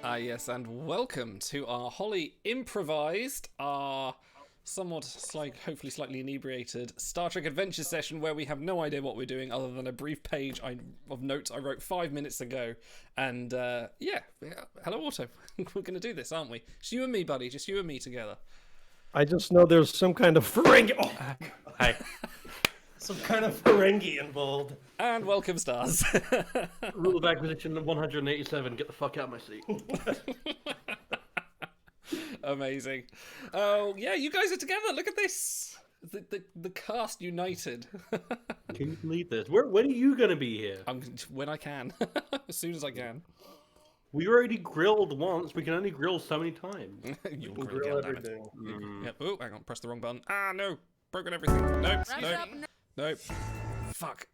Yes, and welcome to our wholly improvised, hopefully slightly inebriated Star Trek Adventure session where we have no idea what we're doing other than a brief page of notes I wrote 5 minutes ago. And hello Otto, we're going to do this, aren't we? Just you and me, buddy, just you and me together. I just know there's some kind of Ferengi. Oh, hi. Some kind of Ferengi involved. And welcome, stars. Rule of acquisition 187. Get the fuck out of my seat. Amazing. Oh yeah, you guys are together. Look at this. The cast united. Can you believe this? When are you gonna be here? When I can, as soon as I can. We already grilled once. We can only grill so many times. You'll Grill again, damn it. everything. Yep. Oh, hang on. Press the wrong button. Ah, no. Broken everything. Nope. Nope. Fuck.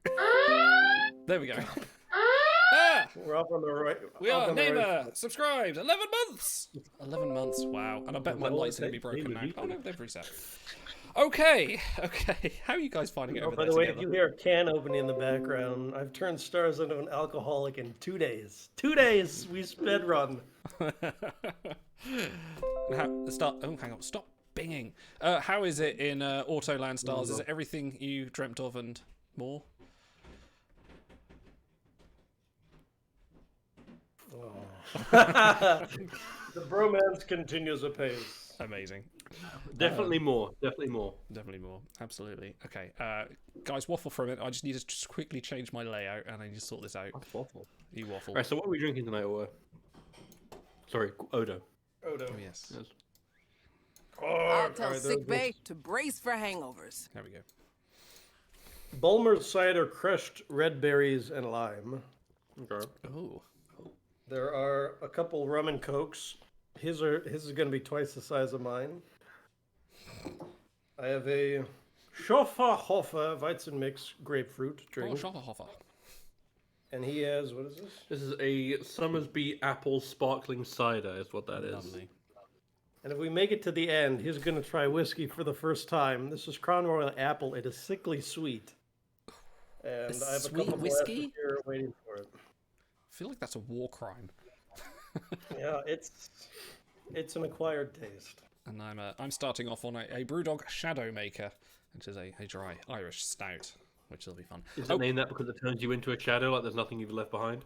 There we go. Ah! We're up on the right. We are. Namer, Right. subscribed. 11 months. 11 months. Wow. And I bet my Well, lights are going to be okay, broken now. maybe. Oh, no, they've reset. Okay. How are you guys finding it over By there the way, together? if you hear a can opening in the background, I've turned Stars into an alcoholic in 2 days. 2 days. We sped run. Hang on. Stop binging. How is it in Autoland Stars? Is it everything you dreamt of and more? The bromance continues apace. Amazing. Definitely more. Definitely more. Definitely more. Absolutely. Okay. Guys, waffle for a minute. I just need to just quickly change my layout and I need to sort this out. Waffle. You waffle. Right. So what are we drinking tonight, or? Sorry, Odo. Odo. Oh, yes. Yes. I'll tell sick bay to brace for hangovers. There we go. Bulmer's cider, crushed red berries, and lime. Okay. Oh. There are a couple rum and cokes. His is going to be twice the size of mine. I have a Schofferhofer Weizen mix grapefruit drink. Oh, Schofferhofer. And he has, what is this? This is a Summersby apple sparkling cider. Is what that is. Lovely. And if we make it to the end, he's going to try whiskey for the first time. This is Crown Royal Apple. It is sickly sweet. And I have a Sweet couple whiskey? glasses here waiting for it. I feel like that's a war crime. Yeah, it's an acquired taste. And I'm starting off on a Brewdog Shadow Maker, which is a dry Irish stout, which will be fun. Is it named that because it turns you into a shadow, like there's nothing you've left behind?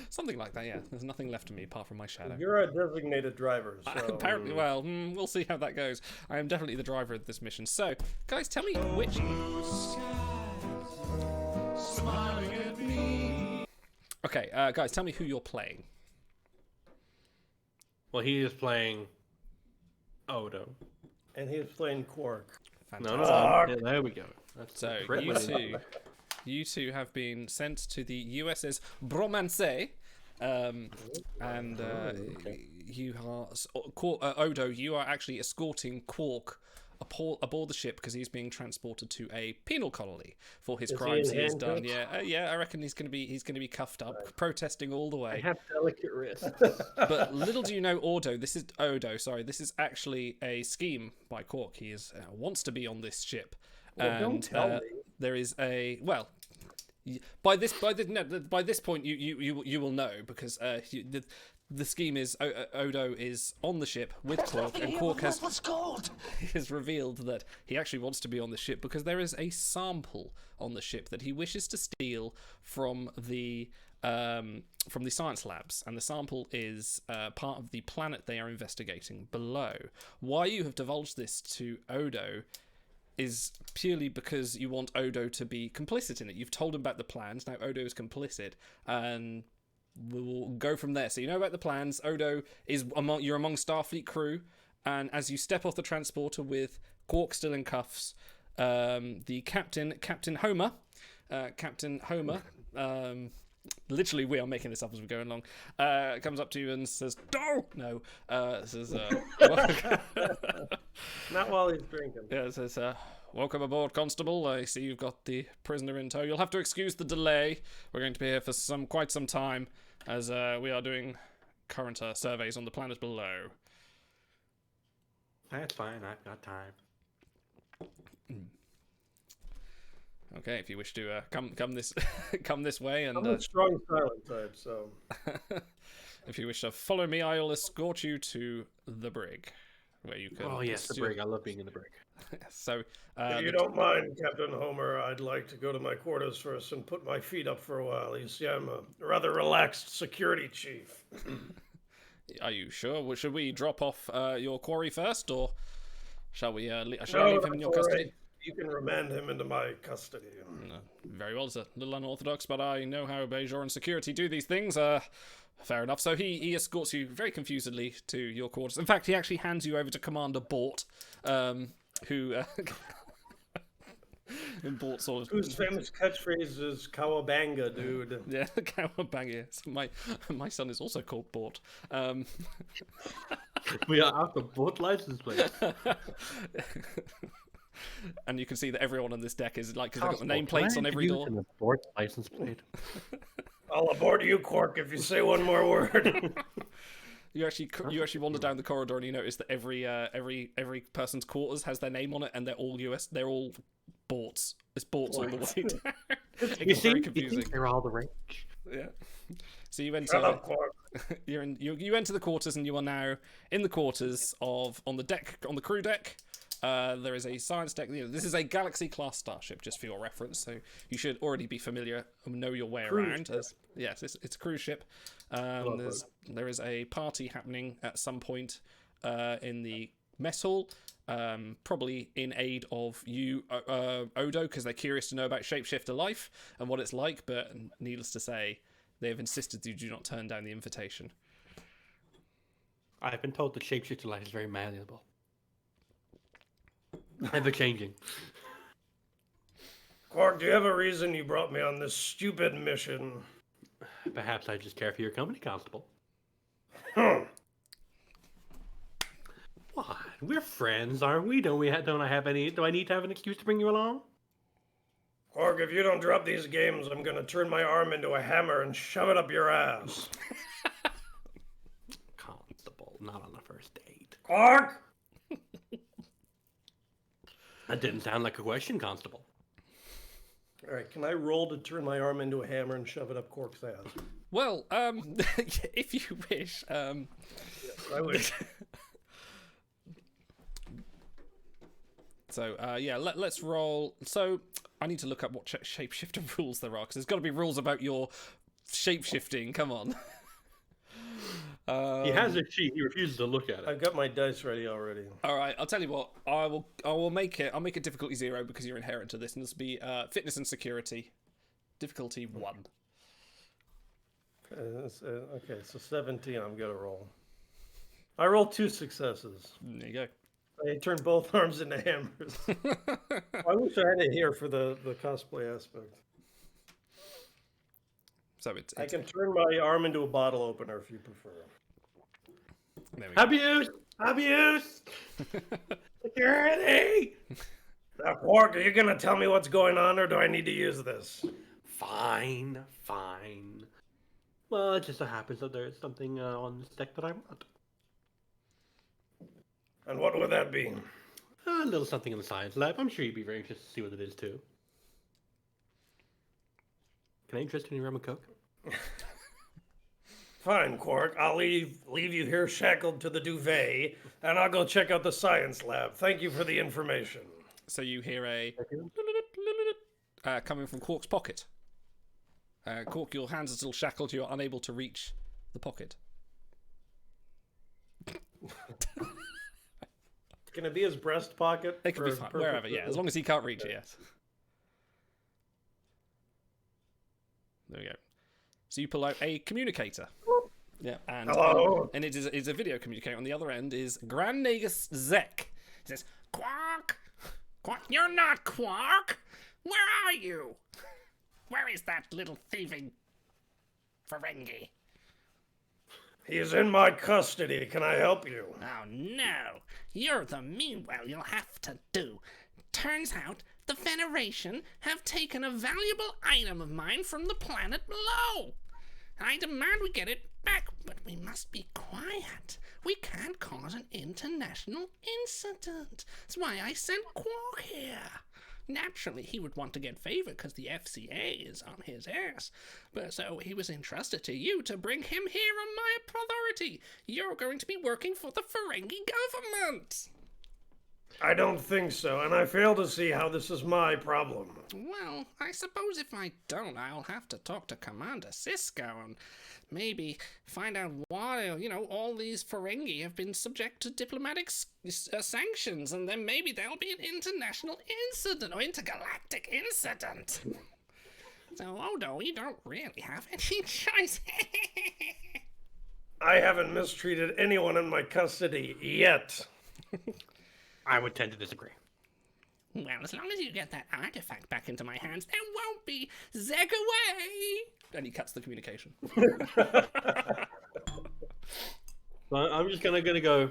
Something like that, yeah. There's nothing left of me apart from my shadow. You're a designated driver, so... Apparently, well, we'll see how that goes. I am definitely the driver of this mission. So, guys, tell me which... Okay, guys, tell me who you're playing. Well, he is playing Odo. And he's playing Quark. Fantastic. No. Yeah, there we go. That's So, correct. you two have been sent to the USS Bromance, and you are Odo. You are actually escorting Quark aboard the ship because he's being transported to a penal colony for his crimes he has done. Yeah, I reckon he's going to be cuffed up, protesting all the I way. have delicate wrists. But little do you know, This is actually a scheme by Quark. He wants to be on this ship. Well, don't tell me. There is a by this point you will know because the scheme is Odo is on the ship with Quark, and Quark has revealed that he actually wants to be on the ship because there is a sample on the ship that he wishes to steal from the science labs, and the sample is part of the planet they are investigating below. Why you have divulged this to Odo is purely because you want Odo to be complicit in it. You've told him about the plans, now Odo is complicit, and we'll go from there. So you know about the plans, Odo you're among Starfleet crew, and as you step off the transporter with Quark still in cuffs, the Captain Homer, literally we are making this up as we're going along, comes up to you and says, no, says, Not while he's drinking. yeah, says, welcome aboard, Constable. I see you've got the prisoner in tow. You'll have to excuse the delay. We're going to be here for quite some time, as we are doing current surveys on the planet below. That's fine. I've got time. Okay, if you wish to come this come this way, and I'm a strong silent type, so if you wish to follow me, I will escort you to the brig, where you can. Oh yes, the brig. I love being in the brig. So, if you don't mind, Captain Homer, I'd like to go to my quarters first and put my feet up for a while. You see, I'm a rather relaxed security chief. Are you sure? Well, should we drop off your quarry first, or shall we? Shall I No, leave him in your that's all custody? right. You can remand him into my custody. No, very well. It's a little unorthodox, but I know how Bajoran security do these things. Fair enough. So he escorts you very confusedly to your quarters. In fact, he actually hands you over to Commander Bort, who in Bort sort of Whose famous catchphrase is "Cowabunga, dude." yeah, Cowabunga. Yes. My son is also called Bort. We are out of boat license plate. And you can see that everyone on this deck is like, because they've got the nameplates on every door. Board license plate. I'll abort you, Quark, if you say one more word. You actually wander down the corridor and you notice that every person's quarters has their name on it, and they're all US. They're all Borts. It's Borts all the way down. It gets very confusing. They're all the rage. Yeah. So you enter. Shut up, Quark. You enter the quarters, and you are now in the quarters on the crew deck. There is a science deck. This is a Galaxy-class starship, just for your reference. So you should already be familiar and know your way around. Yes, it's a cruise ship. There is a party happening at some point in the mess hall, probably in aid of you, Odo, because they're curious to know about shapeshifter life and what it's like. But needless to say, they have insisted you do not turn down the invitation. I've been told that shapeshifter life is very malleable. Ever changing. Quark, do you have a reason you brought me on this stupid mission? Perhaps I just care for your company, Constable. Huh. What? We're friends, aren't we? Do I need to have an excuse to bring you along? Quark, if you don't drop these games, I'm gonna turn my arm into a hammer and shove it up your ass. Constable, not on the first date. Quark! That didn't sound like a question, Constable. All right, can I roll to turn my arm into a hammer and shove it up Quark's ass? Well, if you wish. Yes, I wish. So, let's roll. So, I need to look up what shapeshifter rules there are, because there's got to be rules about your shapeshifting. Come on. He has a sheet. He refuses to look at it. I've got my dice ready already. All right, I'll tell you what. I will make it. I'll make it difficulty 0 because you're inherent to this, and this will be fitness and security, difficulty 1. Okay, so 17. I'm gonna roll. I rolled 2 successes. There you go. I turned both arms into hammers. I wish I had it here for the cosplay aspect. So it's I can turn my arm into a bottle opener if you prefer. there we go. Abuse! Security! Now, Quark, are you gonna tell me what's going on, or do I need to use this? Fine. Well, it just so happens that there's something on this deck that I want. And what would that be? A little something in the science lab. I'm sure you'd be very interested to see what it is, too. Can I interest in your rum and coke? Fine, Quark. I'll leave you here shackled to the duvet, and I'll go check out the science lab. Thank you for the information. So you hear a coming from Quark's pocket. Quark, your hands are still shackled. You're unable to reach the pocket. Can it be his breast pocket? It can be fine, wherever, yeah, as long as he can't reach it, yes. There we go. So you pull out a communicator. Yeah, and hello. And it is a video communicator. On the other end is Grand Nagus Zek. He says, "Quark, Quark, you're not Quark. Where are you? Where is that little thieving Ferengi? He is in my custody. Can I help you? Oh no, you're the meanwhile you'll have to do. Turns out the Federation have taken a valuable item of mine from the planet below. I demand we get it back, but we must be quiet. We can't cause an international incident. That's why I sent Quark here. naturally he would want to get favor because the FCA is on his ass. But so he was entrusted to you to bring him here on my authority. You're going to be working for the Ferengi government. I don't think so, and I fail to see how this is my problem. Well, I suppose if I don't, I'll have to talk to Commander Cisco and maybe find out why, all these Ferengi have been subject to diplomatic sanctions, and then maybe there'll be an international incident or intergalactic incident. So, Odo, you don't really have any choice. I haven't mistreated anyone in my custody yet. I would tend to disagree. Well, as long as you get that artifact back into my hands, there won't be Zeg away! And he cuts the communication. So I'm just gonna go.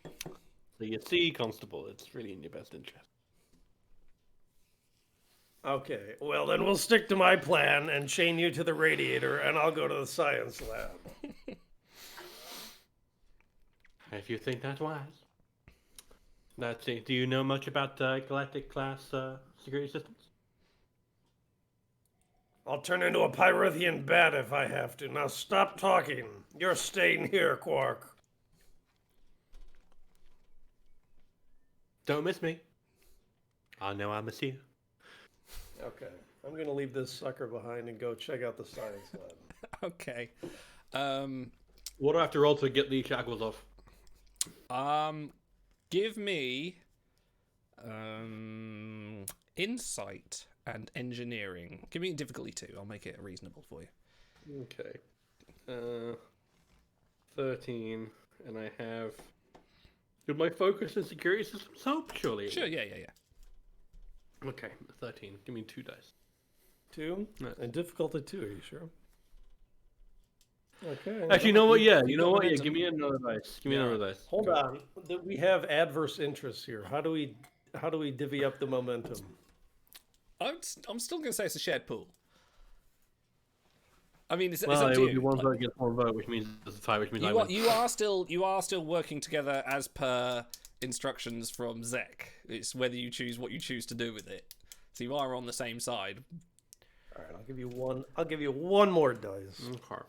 So you see, Constable, it's really in your best interest. Okay, well then we'll stick to my plan and chain you to the radiator, and I'll go to the science lab. If you think that's wise. That's it. Do you know much about galactic class security systems? I'll turn into a Pyrrhothian bat if I have to. Now stop talking. You're staying here, Quark. Don't miss me. I know I'll miss you. Okay, I'm gonna leave this sucker behind and go check out the science lab. Okay. What do I have to roll to get the shackles off? Give me insight and engineering. Give me difficulty 2. I'll make it reasonable for you. Okay. 13, and I have. Would my focus and security systems help? Surely. Sure. Yeah. Okay, 13. Give me 2 dice. 2? No. And difficulty 2, are you sure? Okay. Actually, you know what? Yeah, you know what? Yeah, momentum. give me another dice. Give me another dice. Hold on. We have adverse interests here. How do we divvy up the momentum? I'm still going to say it's a shared pool. I mean, it's Well, Oh, up it to would you. be one vote against one vote, which means it's a tie, which means I win. You are still working together as per instructions from Zek. It's whether you choose what you choose to do with it. So you are on the same side. All right, I'll give you one more dice. Okay.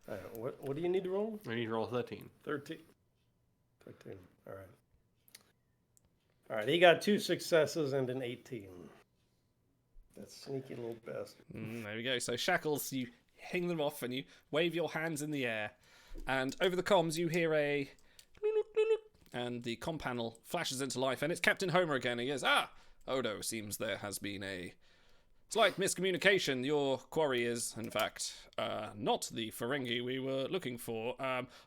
All right, what do you need to roll? I need to roll 13. 13. All right. All right, he got 2 successes and an 18. That sneaky little bastard. There we go. So shackles, you hang them off and you wave your hands in the air. And over the comms, you hear a... And the comm panel flashes into life. And it's Captain Homer again. He goes, Odo, seems there has been a slight miscommunication. Your quarry is, in fact, not the Ferengi we were looking for.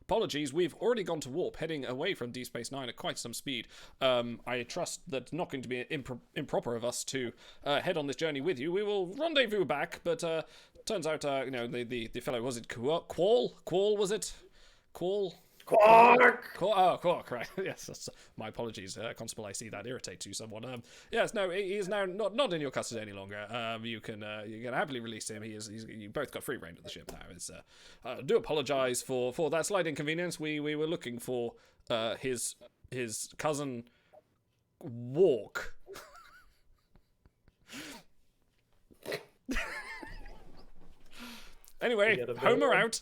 Apologies, we've already gone to warp, heading away from Deep Space Nine at quite some speed. I trust that it's not going to be improper of us to head on this journey with you. We will rendezvous back, but turns out, the fellow, was it Qual? Qual, was it? Qual? Quark! Quark, right. Yes, my apologies, Constable. I see that irritates you somewhat. Yes, no, he is now not in your custody any longer. You can happily release him. You both got free reign of the ship now. It's do apologise for that slight inconvenience. We were looking for his cousin Walk. Anyway, Homer out.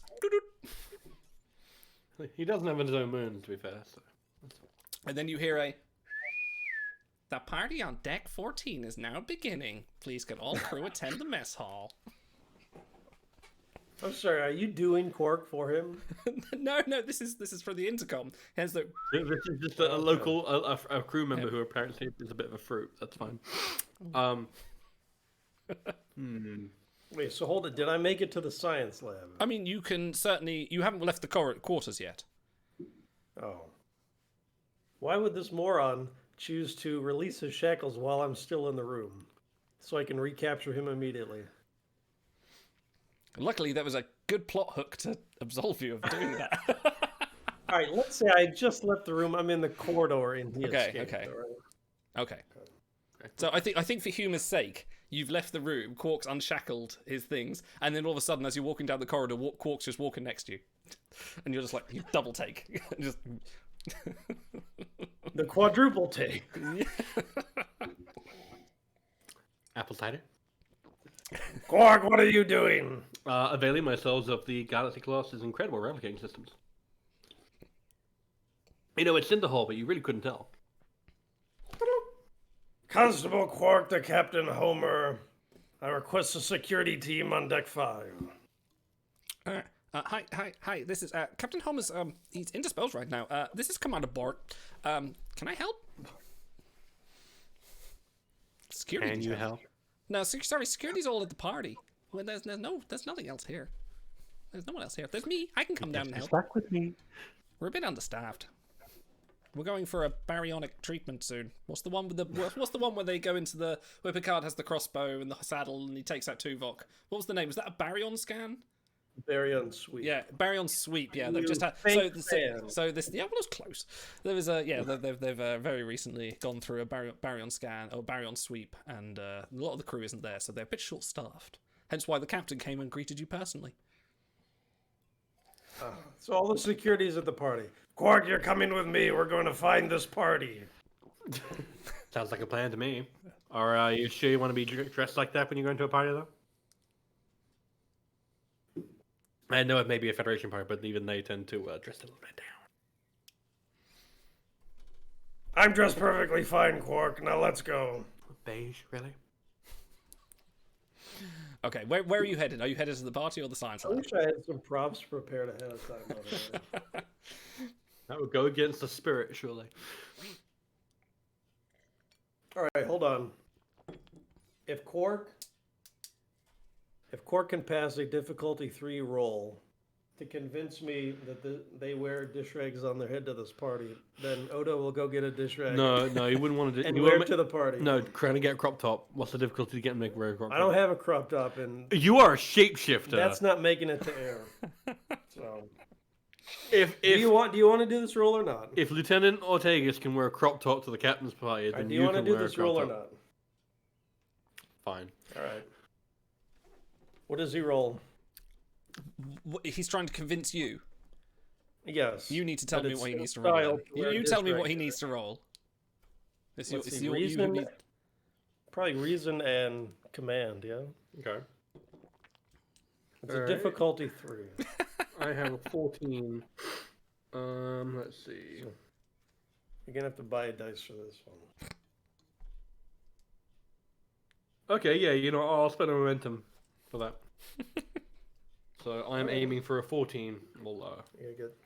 He doesn't have his own moon, to be fair. So. And then you hear The party on deck 14 is now beginning. Please can all crew attend the mess hall. I'm sorry, are you doing Quark for him? no, this is for the intercom. Hence the This is just a local a crew member who apparently is a bit of a fruit. That's fine. Wait, so hold it. Did I make it to the science lab? I mean, you can certainly... You haven't left the quarters yet. Oh. Why would this moron choose to release his shackles while I'm still in the room? So I can recapture him immediately. Luckily, that was a good plot hook to absolve you of doing that. All right, let's say I just left the room. I'm in the corridor and he escaped. Okay. all right? Okay. So I think for humour's sake, you've left the room, Quark's unshackled his things, and then all of a sudden, as you're walking down the corridor, Quark's just walking next to you. And you're just like, you double take. The quadruple take. Apple cider. Quark, what are you doing? Availing myself of the Galaxy Class's incredible replicating systems. You know, it's in the hall, but you really couldn't tell. Constable Quark to Captain Homer. I request a security team on deck 5. Hi. This is Captain Homer's. He's indisposed right now. This is Commander Bart. Can I help? Security. Can you help? No, sorry. Security's all at the party. Well, there's nothing else here. There's no one else here. There's me. I can come down and help. Back with me. We're a bit understaffed. We're going for a baryonic treatment soon. What's the one with the? What's the one where they go into the where Picard has the crossbow and the saddle and he takes out Tuvok? What was the name? Was that a baryon scan? Baryon sweep. Yeah, baryon sweep. Yeah, they've just had. So this. Yeah, well, it was close. There was a They've very recently gone through a baryon scan or baryon sweep, and a lot of the crew isn't there, so they're a bit short-staffed. Hence why the captain came and greeted you personally. So all the security's at the party. Quark, you're coming with me. We're going to find this party. Sounds like a plan to me. Are you sure you want to be dressed like that when you go into a party, though? I know it may be a Federation party, but even they tend to dress a little bit down. I'm dressed perfectly fine, Quark. Now let's go. Beige, really? Okay, where are you headed? Are you headed to the party or the science I lab? wish I had some props prepared ahead of time. By That would go against the spirit, surely. All right, hold on. If Quark can pass a difficulty 3 roll to convince me that they wear dish rags on their head to this party, then Odo will go get a dish rag. No, you wouldn't want to do. And You wear wouldn't it to the party. No, trying to get a crop top. What's the difficulty to get him to wear a crop top? I don't have a crop top, and You are a shapeshifter. that's not making it to air. So, If do you want to do this roll or not? if Lieutenant Ortegas can wear a crop top to the captain's party, then Do you you want to can do wear this a crop roll or top. not? Fine. All right. What does he roll? He's trying to convince you. Yes. You need to tell But me it's what he needs to style roll. to wear You dish tell me what rag. he needs to roll. It's Let's it's see, you reason, need- probably reason and command. Yeah. Okay. It's All a right. difficulty 3. I have a 14. Let's see. You're gonna have to buy a dice for this one. Okay, yeah, I'll spend a momentum for that. So I'm aiming for a 14 or lower. You gotta get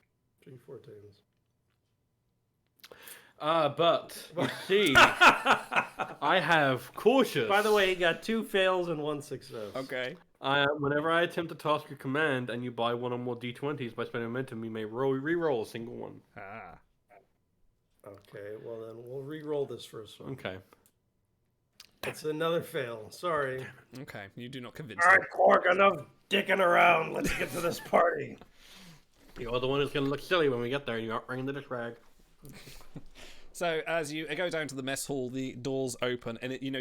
3 14s. But you see, I have cautious. By the way, you got 2 fails and 1 success. Okay. Whenever I attempt to task a command and you buy one or more d20s by spending momentum, you may re-roll a single one. Ah. Okay. Well then, we'll re-roll this first one. Okay. It's another fail. Sorry. Okay. You do not convince All me. right, Quark. Enough dicking around. Let's get to this party. You're the one who's going to look silly when we get there and you're not bringing the dish rag. So as you go down to the mess hall, the doors open, and you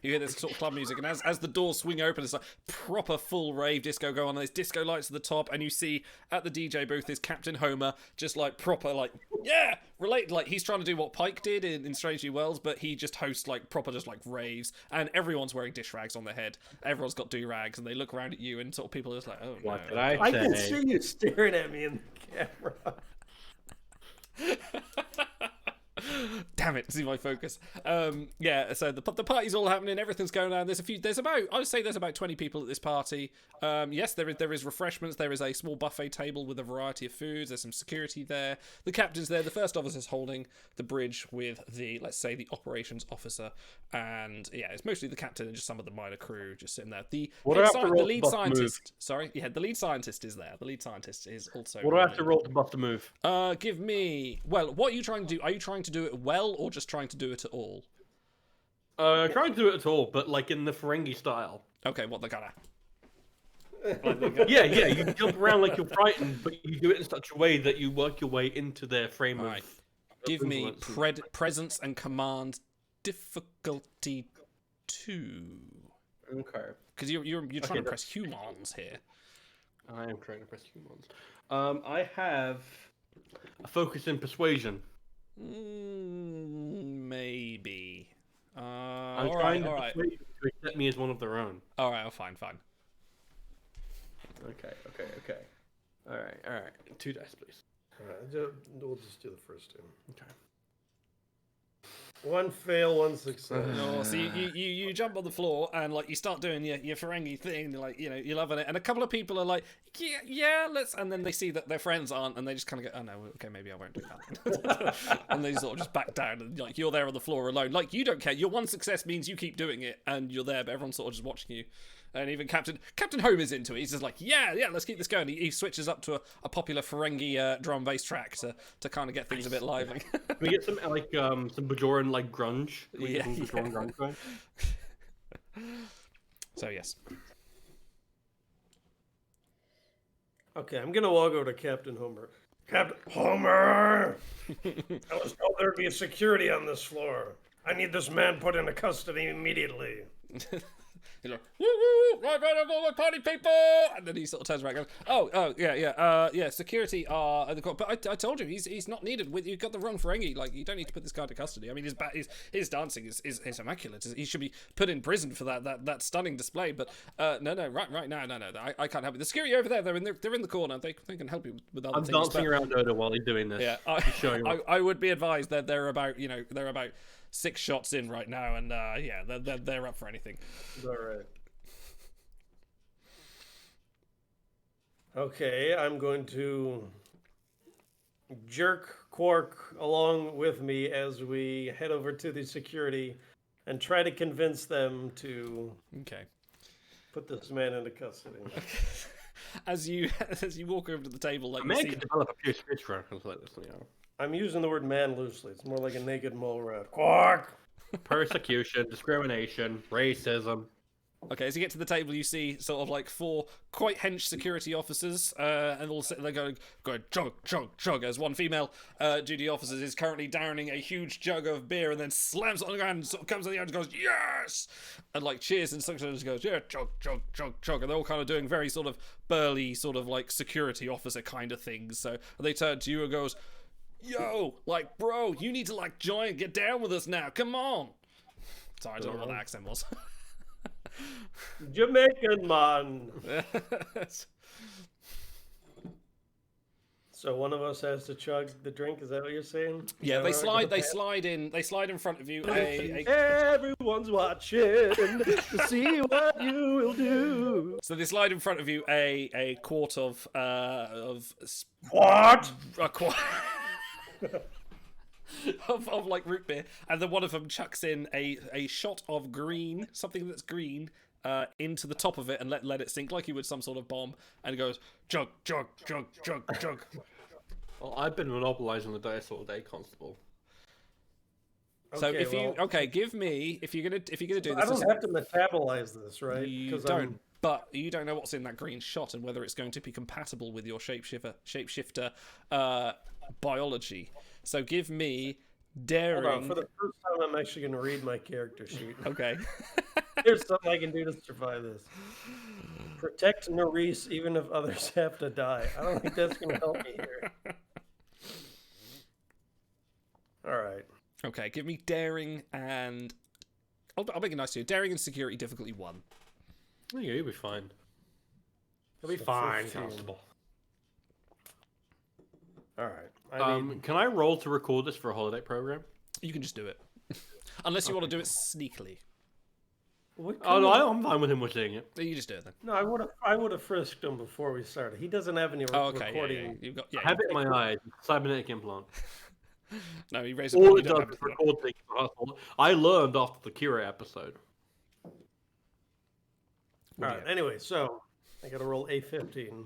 hear this sort of club music, and as the doors swing open, it's like proper full rave disco going on. There's disco lights at the top, and you see at the DJ booth is Captain Homer, just like proper related, like he's trying to do what Pike did in Strange New Worlds, but he just hosts like proper just like raves, and everyone's wearing dish rags on their head. Everyone's got do rags, and they look around at you, and sort of people are just like, oh What no. did I I can say? see you staring at me in the camera. Damn it, see my focus. So the party's all happening, everything's going on. I would say there's about 20 people at this party. Yes, there is refreshments, there is a small buffet table with a variety of foods, there's some security there. The captain's there, the first officer's holding the bridge with the operations officer, and yeah, it's mostly the captain and just some of the minor crew just sitting there. The lead scientist, the lead scientist is there. The lead scientist is also. What do I have to roll to buff the move? Give me. Well, what are you trying to do? Are you trying to do it well or just trying to do it at all? Trying to do it at all, but like in the Ferengi style. Okay, what the gotta. Yeah, you jump around like you're frightened, but you do it in such a way that you work your way into their frame of. Right. Give me presence and command difficulty 2. Okay. Because you're trying to press humans here. I am trying to press humans. I have a focus in persuasion. Maybe. I'm All trying right, to all right. persuade you to accept me as one of their own. All right, fine. Okay. All right. 2 dice, please. All right, we'll just do the first two. Okay. 1 fail, 1 success. No, so you jump on the floor and like you start doing your Ferengi thing, like you're loving it, and a couple of people are like, yeah, let's, and then they see that their friends aren't, and they just kind of go, oh no, okay, maybe I won't do that, and they sort of just back down, and like you're there on the floor alone, like you don't care. Your 1 success means you keep doing it, and you're there, but everyone's sort of just watching you. And even Captain Homer's into it. He's just like, yeah, let's keep this going. He switches up to a popular Ferengi drum and bass track to kind of get things a bit lively. Can we get some some Bajoran grunge? Can we Yeah, get some Bajoran grunge going? So yes. Okay, I'm gonna walk over to Captain Homer. Captain Homer! I was told there'd be a security on this floor. I need this man put into custody immediately. He's like, woo woo, right, all the party people, and then he sort of turns around and goes, yeah, security are, but I told you he's not needed. You got the wrong Ferengi. Like you don't need to put this guy to custody. I mean, his dancing is immaculate. He should be put in prison for that stunning display. But no, right now, no, I can't help you. The security over there, they're in the corner. They can help you with other I'm things. dancing around Odo while he's doing this. Yeah, I would be advised that they're about 6 shots in right now, and they're up for anything. All right. Okay, I'm going to jerk Quark along with me as we head over to the security and try to convince them to put this man into custody. As you walk over to the table, like I could develop a pure speech reference like this, I'm using the word man loosely. It's more like a naked mole rat. Quark! Persecution, discrimination, racism. Okay, as you get to the table, you see sort of like 4 quite hench security officers, and all they're going chug, as one female duty officer is currently downing a huge jug of beer and then slams it on the ground and sort of comes on the end and goes, yes! And like cheers, and some just goes, yeah, chug, and they're all kind of doing very sort of burly, sort of like security officer kind of things. So they turn to you and goes, yo, like, bro, you need to like join, get down with us now, come on. Sorry, I don't know what that accent was. Jamaican man. So one of us has to chug the drink. Is that what you're saying? Yeah, they slide in front of you. Everyone's watching to see what you will do. So they slide in front of you a quart of What? A quart. of like root beer, and then one of them chucks in a shot of green, something that's green, into the top of it and let it sink like you would some sort of bomb, and it goes chug. Well, I've been monopolizing the dice all day, Constable. So give me if you're gonna do this. I don't have to metabolize this, right? You don't. But you don't know what's in that green shot and whether it's going to be compatible with your shapeshifter biology. So give me daring. Hold on, for the first time, I'm actually going to read my character sheet. Okay. Here's something I can do to survive this. Protect Nerys even if others have to die. I don't think that's going to help me here. All right. Okay, give me daring and... I'll make it nice to you. Daring and security difficulty 1. Yeah, you'll be fine. You'll be fine, Constable. All right. Can I roll to record this for a holiday program? You can just do it. Unless you want to do it sneakily. Oh no, I'm fine with him watching it. You just do it then. No, I would have frisked him before we started. He doesn't have any recording. Yeah. I have it in my eye. Cybernetic implant. No, he raised All it does is record things for hustle. I learned after the Kira episode. All right. Anyway, so I got to roll a15,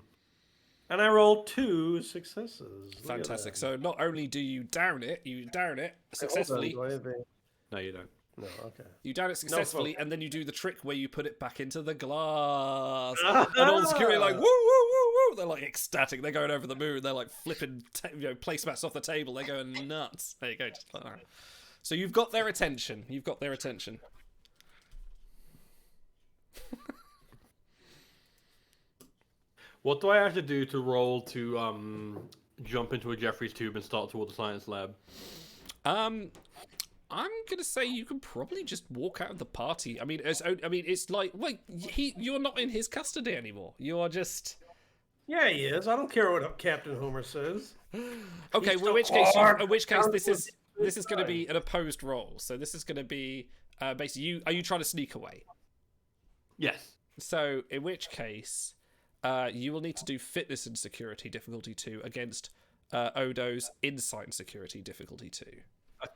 and I rolled 2 successes. Fantastic. So not only do you down it successfully. No, you don't. No, okay. You down it successfully, and then you do the trick where you put it back into the glass. And all the security are like, woo, woo, woo, woo. They're like ecstatic. They're going over the moon. They're like flipping placemats off the table. They're going nuts. There you go. Just like that. So you've got their attention. What do I have to do to roll to jump into a Jeffrey's tube and start toward the science lab? I'm gonna say you can probably just walk out of the party. I mean, it's like, wait, you're not in his custody anymore. You are just. Yeah, he is. I don't care what Captain Homer says. Okay, He's well, still in which case, Quark. this is going to be an opposed roll. So this is going to be basically you. Are you trying to sneak away? Yes. So in which case, you will need to do fitness and security difficulty 2 against Odo's insight and security difficulty 2.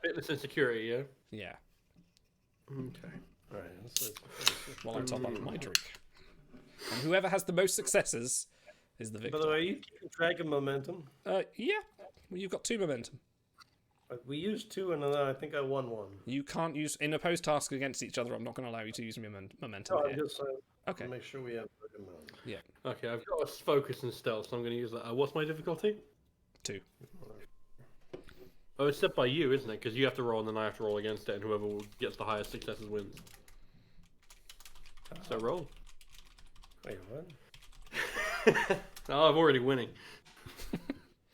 Fitness and security, yeah? Yeah. Okay. All right. While I top up my drink. And whoever has the most successes is the victor. By the way, are you keeping track of momentum? Yeah. Well, you've got 2 momentum. We used 2, and then I think I won 1. You can't use in opposed tasks against each other. I'm not going to allow you to use momentum. No, here. I'm just saying. Okay. Make sure we have good amount. Yeah. Okay, I've got a focus and stealth, so I'm going to use that. What's my difficulty? 2. Oh, it's set by you, isn't it? Because you have to roll and then I have to roll against it, and whoever gets the highest successes wins. So roll. Wait, what? Oh, I'm already winning.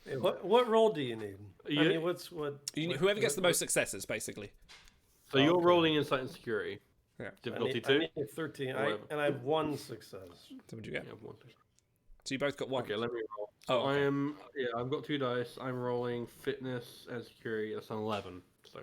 Hey, what role do you need? I mean, Whoever gets the most successes, basically. So you're rolling insight and security. Yeah. Difficulty I 2? need 13, Or and I have 1 success. So what'd you get? Yeah, 1 success. So you both got 1. Okay, let me roll. Oh, okay. I've got 2 dice. I'm rolling fitness and security. That's an 11. So.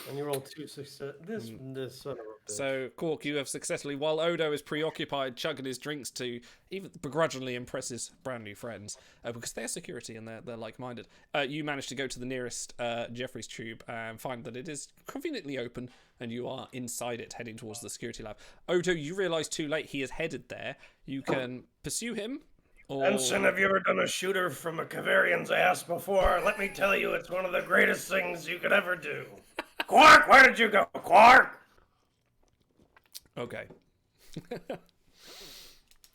And you roll 2 success. This son of a bitch. So, Quark, you have successfully, while Odo is preoccupied chugging his drinks to even begrudgingly impress his brand new friends, because they're security and they're like-minded, you manage to go to the nearest Jeffrey's tube and find that it is conveniently open, and you are inside it, heading towards the security lab. Odo, you realise too late he is headed there. You can pursue him, or... Ensign, have you ever done a shooter from a Kavarian's ass before? Let me tell you, it's one of the greatest things you could ever do. Quark, where did you go? Quark! Okay.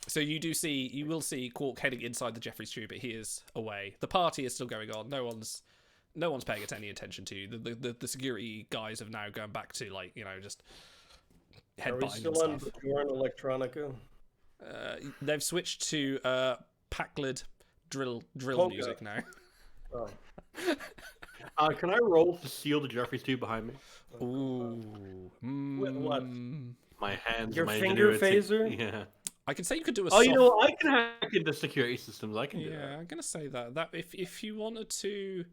So you will see Quark heading inside the Jeffrey's tube, but he is away. The party is still going on. No one's paying any attention to you. The security guys have now gone back to, like, you know, just Are we headbutting still and on stuff. Bjorn Electronica? They've switched to Packlid drill Polka. music now. Oh. Can I roll to seal the Jeffrey's tube behind me? Ooh. With what? My hands. Your my finger ingenuity. phaser? Yeah. I can say you could do a Oh, soft... you know what? I can hack into security systems. I can do Yeah, that. I'm gonna say that if you wanted to.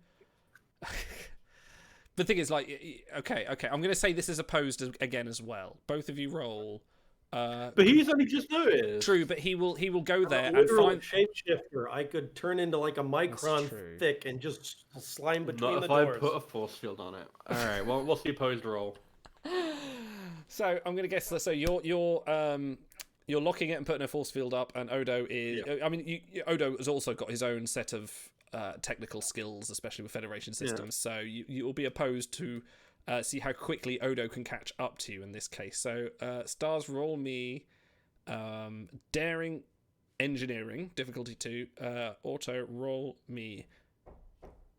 The thing is, like, okay, I'm gonna say this is opposed again as well. Both of you roll. But he's only just noticed. True, but he will go there I'm and literal find. shapeshifter. I could turn into like a micron true. thick and just slime between Not the if I doors. put a force field on it. All right. Well, what's the opposed roll? So I'm gonna guess. So you're locking it and putting a force field up, and Odo is. Yeah. I mean, Odo has also got his own set of technical skills, especially with Federation systems. So you'll be opposed to see how quickly Odo can catch up to you in this case. So stars, roll me daring engineering difficulty 2. Auto, roll me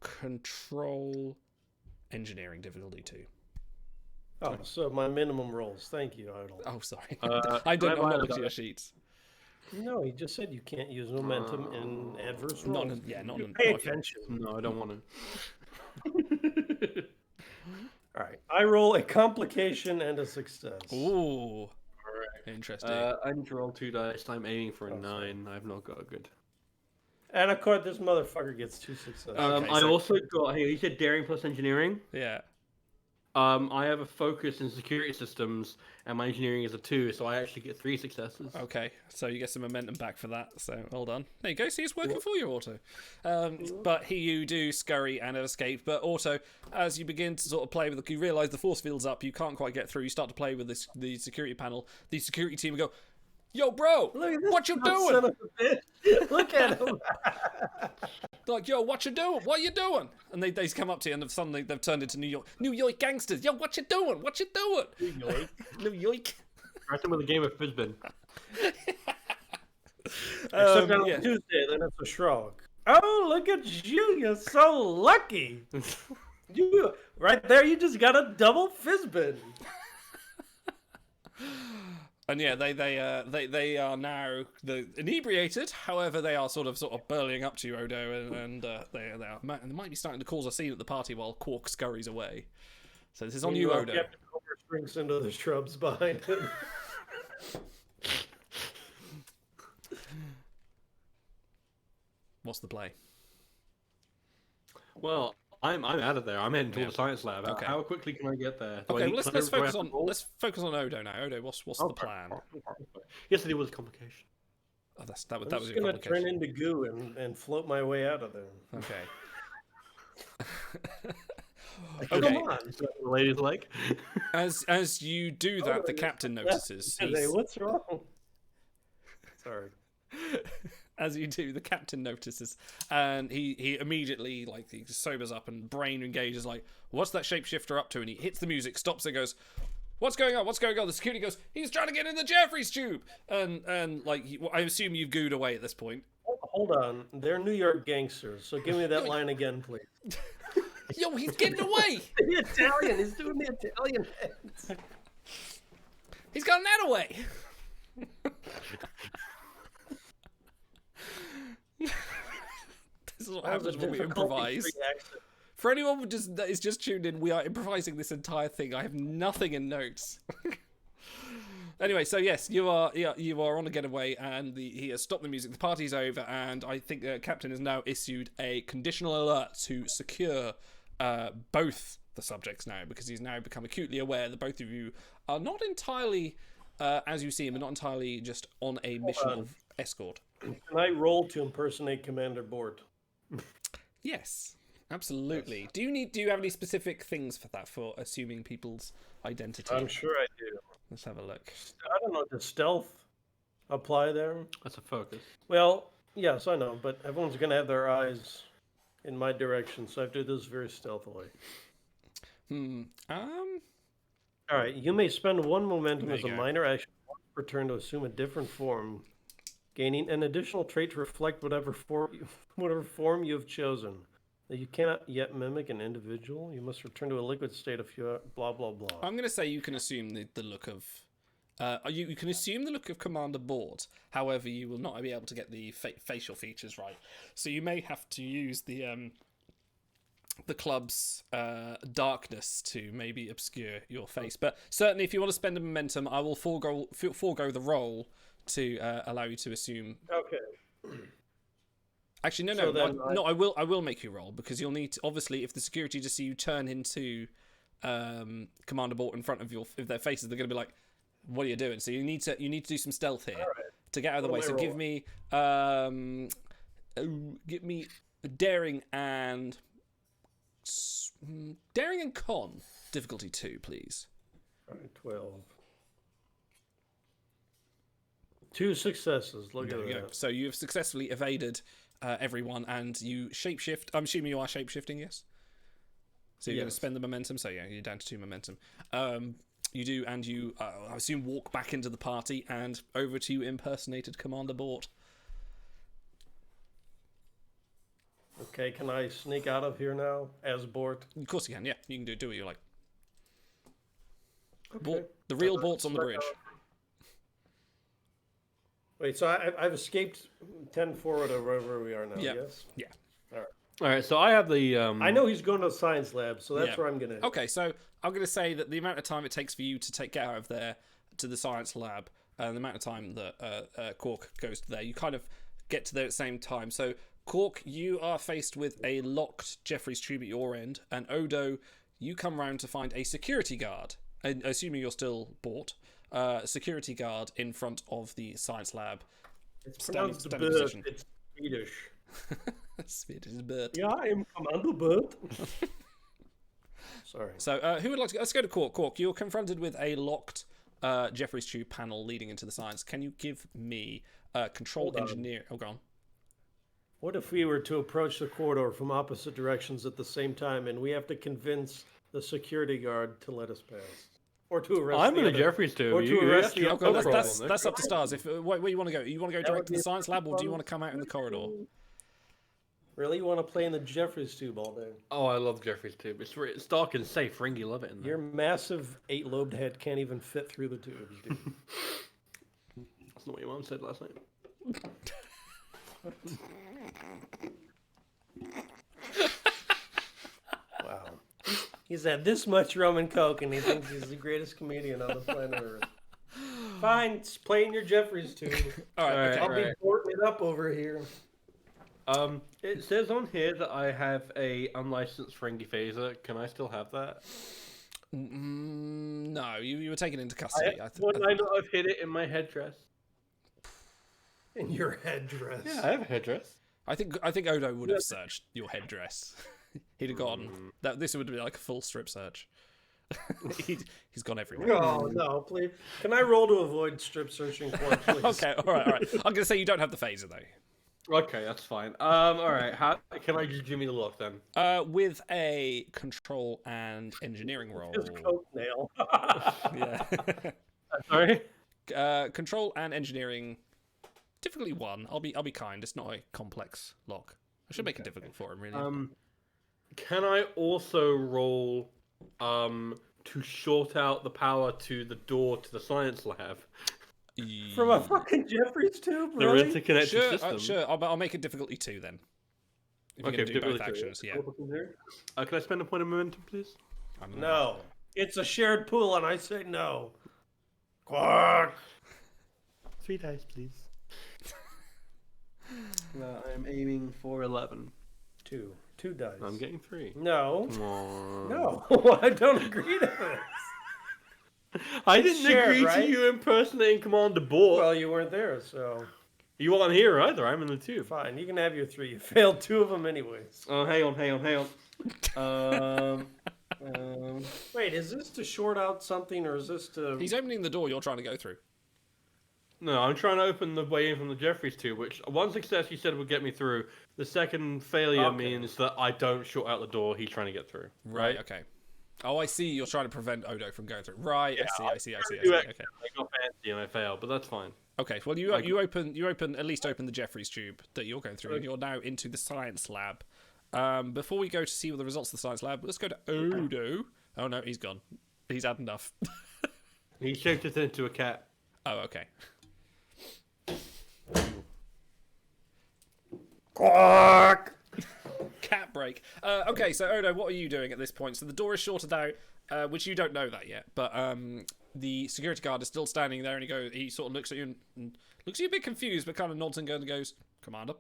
control engineering difficulty 2. Oh, so my minimum rolls. Thank you, Idol. Oh, sorry. I'm I'm not not looking at done. your sheets. No, he just said you can't use momentum in adverse Not rolls. not You in- pay not if- attention. No, I don't want to. All right, I roll a complication and a success. Ooh. Interesting. I need to roll 2 dice. I'm aiming for a 9. I've not got a good. And of course, this motherfucker gets 2 successes. I also got. Hey, you said daring plus engineering. Yeah. I have a focus in security systems, and my engineering is a 2, so I actually get 3 successes. Okay. So you get some momentum back for that. So well done. There you go. See, it's working for you, Auto. But you do scurry and escape. But Auto, as you begin to sort of play with you realise the force field's up. You can't quite get through. You start to play with the security panel. The security team will go, "Yo, bro, Look at this what you son doing?" of a bitch. Look at him. They're like, "Yo, what you doing? What you doing?" And they come up to you, and suddenly they've turned into New York gangsters. "Yo, what you doing? What you doing?" New York. Right with a game of Frisbee. Except on yeah. Tuesday, then it's a shrug. Oh, look at you! You're so lucky. You right there. You just got a double fizzbin. And yeah, they are now inebriated. However, they are sort of burling up to you, Odo, and they might be starting to cause a scene at the party while Quark scurries away. So this is on you, Odo. Captain Homer shrinks into the shrubs behind him. What's the play? Well, I'm out of there. I'm heading to Yeah. the science lab. Okay. How quickly can I get there? Do I Okay, need- well, can I- let's do I focus have on to roll? let's focus on Odo now. Odo, what's the plan? Yes, to deal with complication. Oh, that I'm was just your gonna turn complication. into goo and float my way out of there. Okay. Come Okay. on. Is that what the ladies like? As you do that, the captain notices. Hey, what's wrong? Sorry. As you do, the captain notices, and he immediately he sobers up and brain engages. Like, what's that shapeshifter up to? And he hits the music, stops, and goes, "What's going on? What's going on?" The security goes, "He's trying to get in the Jeffries tube." And I assume you've gooed away at this point. Hold on. They're New York gangsters, so give me that line again, please. Yo, he's getting away. The Italian. He's doing the Italian hands. He's gotten that away. This is what happens when we improvise. For anyone that is just tuned in, we are improvising this entire thing. I have nothing in notes. Anyway, so yes, you are on a getaway, and he has stopped the music. The party's over, and I think the captain has now issued a conditional alert to secure both the subjects now, because he's now become acutely aware that both of you are not entirely, as you see him, are not entirely just on a mission of escort. Can I roll to impersonate Commander Bort? Yes, absolutely. Yes. Do you have any specific things for that, for assuming people's identity? I'm sure I do. Let's have a look. I don't know. Does stealth apply there? That's a focus. Well, yes, I know, but everyone's going to have their eyes in my direction, so I have to do this very stealthily. All right, you may spend one momentum as a minor action per turn to assume a different form, gaining an additional trait to reflect whatever form you have chosen. You cannot yet mimic an individual. You must return to a liquid state if you blah blah blah. I'm going to say you can assume the look of. You can assume the look of Commander Bort. However, you will not be able to get the facial features right. So you may have to use the club's darkness to maybe obscure your face. But certainly, if you want to spend a momentum, I will forego the roll to allow you to assume. Okay. Actually, no. I will make you roll, because you'll need to, obviously, if the security just see you turn into Commander Bort in front of their faces, they're going to be like, "What are you doing?" So you need to do some stealth here to get out of the way. So give me daring and con difficulty 2, please. All right, 12. 2 successes. Look at that. So you have successfully evaded everyone, and you shapeshift. I'm assuming you are shapeshifting, yes? So you're going to spend the momentum. So yeah, you're down to 2 momentum. You do, and you, I assume, walk back into the party, and over to you, impersonated Commander Bort. Okay, can I sneak out of here now as Bort? Of course you can, yeah. You can do what you like. Okay. The real Bort's on the bridge. Wait, so I've escaped 10 forward or wherever we are now, yes? Yeah. All right, so I have the. I know he's going to the science lab, so that's where I'm going to. Okay, so I'm going to say that the amount of time it takes for you to get out of there to the science lab, and the amount of time that Quark goes to there, you kind of get to there at the same time. So, Quark, you are faced with a locked Jeffries tube at your end, and Odo, you come round to find a security guard, and assuming you're still Bort, security guard in front of the science lab. It's pronounced bird. It's Swedish. Swedish bird. Yeah, I am Commander Bird. Sorry. So, who would like to go? Let's go to Quark. Quark, you're confronted with a locked Jeffries tube panel leading into the science. Can you give me control engineer? Oh, go on. What if we were to approach the corridor from opposite directions at the same time, and we have to convince the security guard to let us pass? Or to arrest I'm the in a other- Jeffries tube. Or to arrest the Okay, other. that's up to stars. If where you want to go? You want to go direct to the science lab, or do you want to come out in the corridor? Really? You want to play in the Jeffries tube all day? Oh, I love Jeffries tube. It's dark and safe. Ring, you love it in there. Your massive 8-lobed head can't even fit through the tubes, dude. That's not what your mom said last night. Wow. He's had this much rum and coke, and he thinks he's the greatest comedian on the planet Earth. Fine, it's playing your Jeffries tube. All right, okay. I'll be porting it up over here. It says on here that I have a unlicensed Ferengi phaser. Can I still have that? No, you were taken into custody. Would I not have hid it in my headdress? In your headdress. Yeah, I have a headdress. I think Odo would have searched your headdress. He'd have gone. This would be like a full strip search. He's gone everywhere. No, please. Can I roll to avoid strip searching Quark, please? Okay, all right. I'm gonna say you don't have the phaser though. Okay, that's fine. All right. How can I just give me the look then? With a control and engineering roll. Just coke nail. Yeah. Sorry. Control and engineering. Difficulty 1. I'll be kind. It's not a complex lock. I should make it difficult for him, really. Can I also roll to short out the power to the door to the science lab? From a fucking Jeffries tube, The really? interconnected system. Sure. I'll make it difficulty 2 then. If you're Okay, gonna do both difficulty 2, actions, yeah. Can I spend a point of momentum, please? No. It's a shared pool, and I say no. Quark! 3 dice, please. I'm aiming for 11. 2 dice. I'm getting 3. No. Come on. No, I don't agree to this. I didn't shared, agree right? to you impersonating Commander Bork. Well, you weren't there, so You aren't here either. I'm in the tube. fine. You can have your 3. You failed 2 of them anyways. Oh, hang on. Wait, is this to short out something, or is this to... He's opening the door you're trying to go through. No, I'm trying to open the way in from the Jeffries tube, which one success you said would get me through. The second failure means that I don't short out the door he's trying to get through. Right. Okay. Oh, I see. You're trying to prevent Odo from going through. Right. Yeah, I see. Okay. I got fancy and I failed, but that's fine. Okay. Well, you open the Jeffries tube that you're going through, and you're now into the science lab. Before we go to see what the results of the science lab, let's go to Odo. Oh no, he's gone. He's had enough. He shaped it into a cat. Oh, okay. Quark! Cat break. Okay, so Odo, what are you doing at this point? So the door is shorted out, which you don't know that yet, but the security guard is still standing there, and he sort of looks at you and looks at you a bit confused, but kind of nods and goes, "Commander."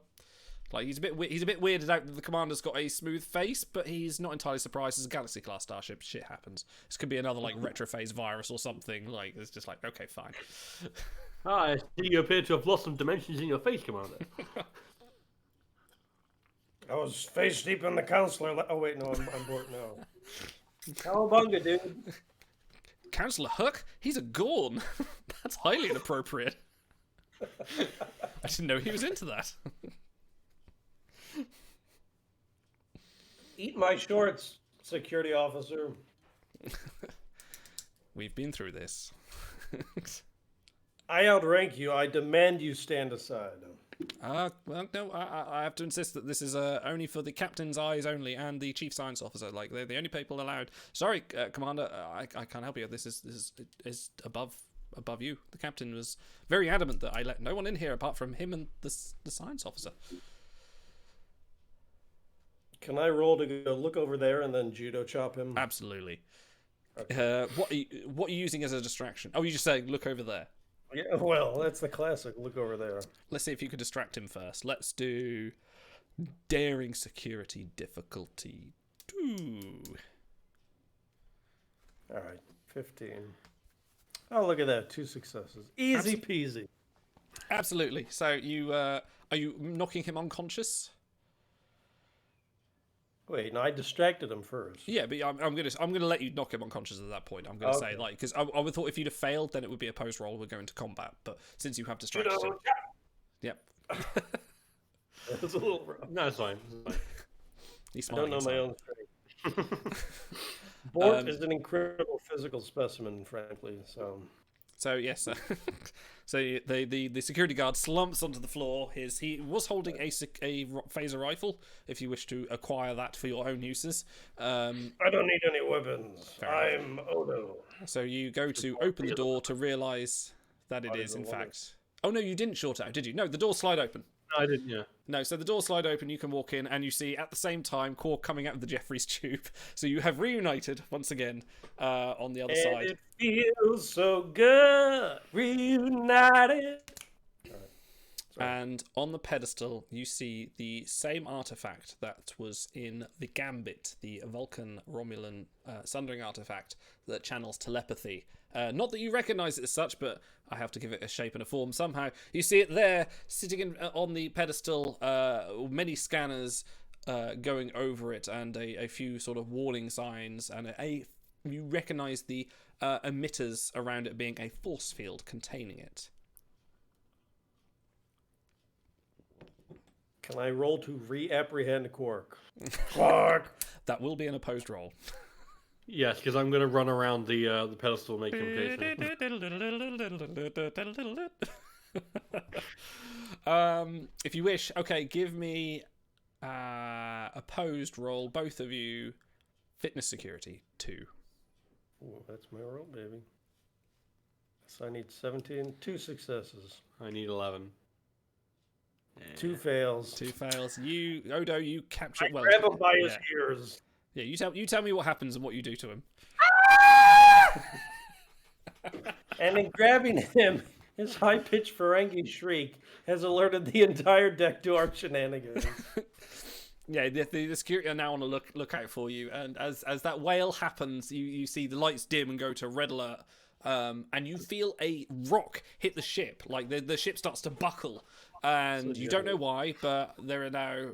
Like he's a bit weirded out that the commander's got a smooth face, but he's not entirely surprised. As a Galaxy class starship, shit happens. This could be another like retrophase virus or something. Like it's just like, okay, fine. I see you appear to have lost some dimensions in your face, Commander. I was face deep in the counselor. Oh wait, no, I'm bored now. Cowabunga, dude. Counselor Hook? He's a Gorn. That's highly inappropriate. I didn't know he was into that. Eat my shorts, security officer. We've been through this. I outrank you. I demand you stand aside. Well, no, I have to insist that this is only for the captain's eyes only and the chief science officer. Like they're the only people allowed. Sorry, Commander, I can't help you. This is above you. The captain was very adamant that I let no one in here apart from him and the science officer. Can I roll to go look over there and then judo chop him? Absolutely. Okay. What are you using as a distraction? Oh, you just saying look over there. Yeah, well, that's the classic. Look over there. Let's see if you could distract him first. Let's do daring security difficulty 2. All right, 15. Oh, look at that. 2 successes. Easy peasy. Absolutely. So you are you knocking him unconscious? Wait, no, I distracted him first. Yeah, but I'm gonna let you knock him unconscious at that point. I'm gonna say like because I would have thought if you'd have failed, then it would be a post roll. We're going to combat, but since you have distracted him, yep. That's a little rough. No, it's fine. He's I don't know my own strength. Bort is an incredible physical specimen, frankly. So yes, so the security guard slumps onto the floor. He was holding a phaser rifle. If you wish to acquire that for your own uses, I don't need any weapons. I'm Odo. So you go to open the door to realise that it is in fact. Oh no, you didn't short out, did you? No, the door slide open. I didn't. Yeah. No, so the doors slide open, you can walk in, and you see at the same time Quark coming out of the Jeffries tube. So you have reunited once again on the other side. It feels so good, reunited. And on the pedestal, you see the same artifact that was in the Gambit, the Vulcan Romulan sundering artifact that channels telepathy. Not that you recognise it as such, but I have to give it a shape and a form somehow. You see it there, sitting on the pedestal, many scanners going over it, and a few sort of warning signs, and you recognise the emitters around it being a force field containing it. Can I roll to re-apprehend Quark? Quark! That will be an opposed roll. Yes, because I'm going to run around the pedestal making implications. If you wish, okay, give me opposed roll, both of you. Fitness security 2. Ooh, that's my roll, baby. So I need 17, 2 successes. I need 11. 2 fails. 2 fails. You, Odo, you capture. I grab him by his ears. Yeah, you tell me what happens and what you do to him. And in grabbing him, his high-pitched Ferengi shriek has alerted the entire deck to our shenanigans. Yeah, the security are now on a lookout for you, and as that wail happens, you see the lights dim and go to red alert, and you feel a rock hit the ship. Like the ship starts to buckle, and you don't know why, but there are now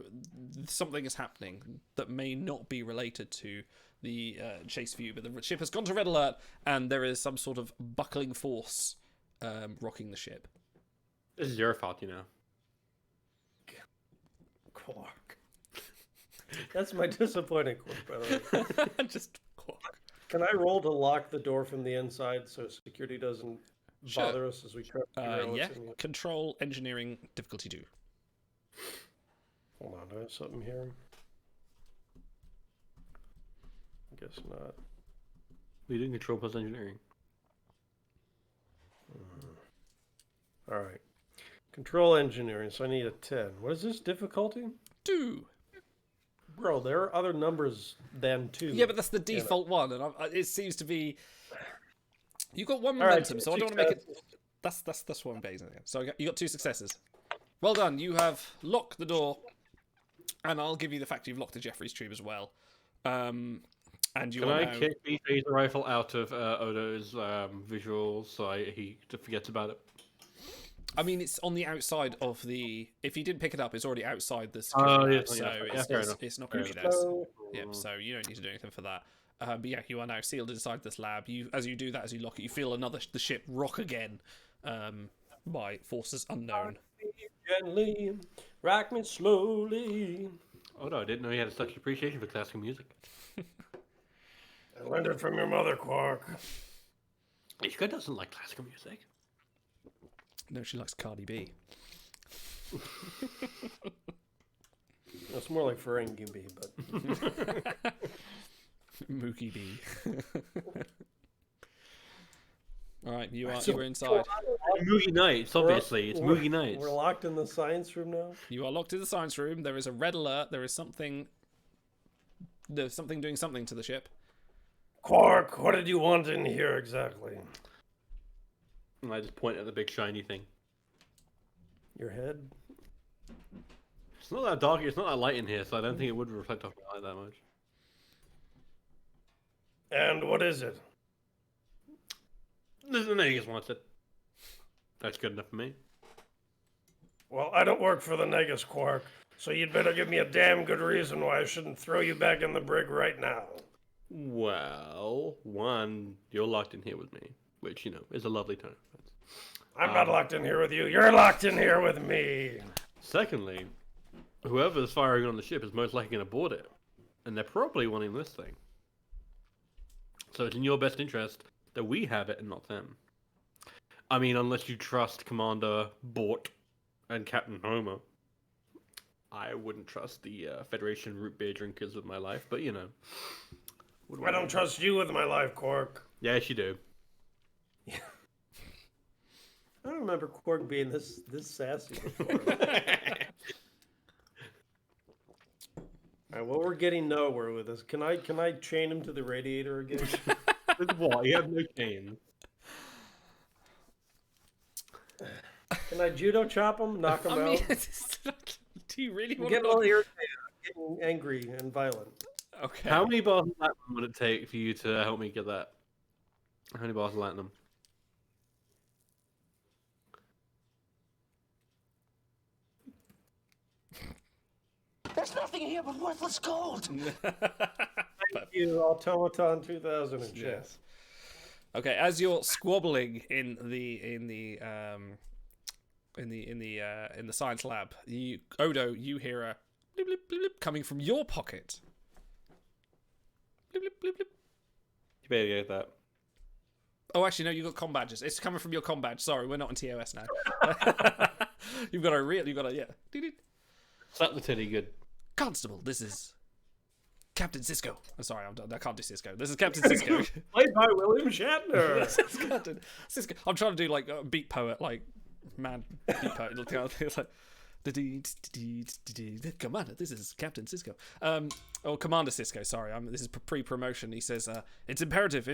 something is happening that may not be related to the chase view, but the ship has gone to red alert, and there is some sort of buckling force rocking the ship. This is your fault, you know. Quark. That's my disappointing Quark, by the way. Just Quark. Can I roll to lock the door from the inside so security doesn't bother us as we try to figure out what's Yeah, in here? control engineering difficulty 2. Hold on, do I have something here? I guess not. We didn't control plus engineering. All right. Control engineering, so I need a 10. What is this difficulty? 2. Bro, there are other numbers than 2. Yeah, but that's the default one, and it seems to be. You got 1 All right, momentum, so I don't want to make it. That's what I'm basing it. So you got 2 successes. Well done. You have locked the door, and I'll give you the fact you've locked the Jeffries tube as well. And you Can are I now... kick the phaser rifle out of Odo's visual so he forgets about it? I mean, it's on the outside of the. If you didn't pick it up, it's already outside the security lab, so it's not going to be there. Yeah, so you don't need to do anything for that. But yeah, you are now sealed inside this lab. As you do that, as you lock it, you feel the ship rock again by forces unknown. Gently, rock me slowly. Odo, I didn't know you had such appreciation for classical music. I learned it from your mother, Quark. Ishka doesn't like classical music. No, she likes Cardi B. It's more like Ferengi B, but Mookie B. All right, you are inside. Moogie Nights, obviously. It's Moogie Nights. We're locked in the science room now. You are locked in the science room. There is a red alert. There's something doing something to the ship. Quark, what did you want in here exactly? And I just point at the big shiny thing. Your head? It's not that dark. It's not that light in here, so I don't think it would reflect off my light that much. And what is it? The Negus wants it. That's good enough for me. Well, I don't work for the Negus, Quark, so you'd better give me a damn good reason why I shouldn't throw you back in the brig right now. Well, one, you're locked in here with me, which, is a lovely tone of offense. I'm not locked in here with you. You're locked in here with me. Secondly, whoever's firing on the ship is most likely going to board it. And they're probably wanting this thing. So it's in your best interest that we have it and not them. I mean, unless you trust Commander Bort and Captain Homer. I wouldn't trust the Federation root beer drinkers with my life, but I don't trust you with my life, Quark. Yes, you do. I don't remember Quark being this sassy before. All right, well, we're getting nowhere with this. Can I chain him to the radiator again? With what? You have no chains. Can I judo chop him, knock him I mean, out? do you really I'm want getting a little to? irritated. I'm getting angry and violent. Okay. How many bars of latinum would it take for you to help me get that? How many bars of latinum? There's nothing here but worthless gold. Thank you, Automaton 2000 and chess. Okay, as you're squabbling in the science lab, Odo, you hear a blip, blip, blip, blip coming from your pocket. Blip, blip, blip, blip. You better get that. Oh, actually, no, you got comm badges. It's coming from your comm badge. Sorry, we're not in TOS now. You've got a yeah. Slap the titty, good. Constable, this is Captain Cisco. Oh, sorry, I'm done. I can't do Cisco. This is Captain Cisco. Played by William Shatner. Yes, it's Captain Cisco. I'm trying to do like a beat poet, like man beat poet. It's like Commander, this is Captain Cisco. Commander Cisco. Sorry, this is pre-promotion. He says, "It's imperative.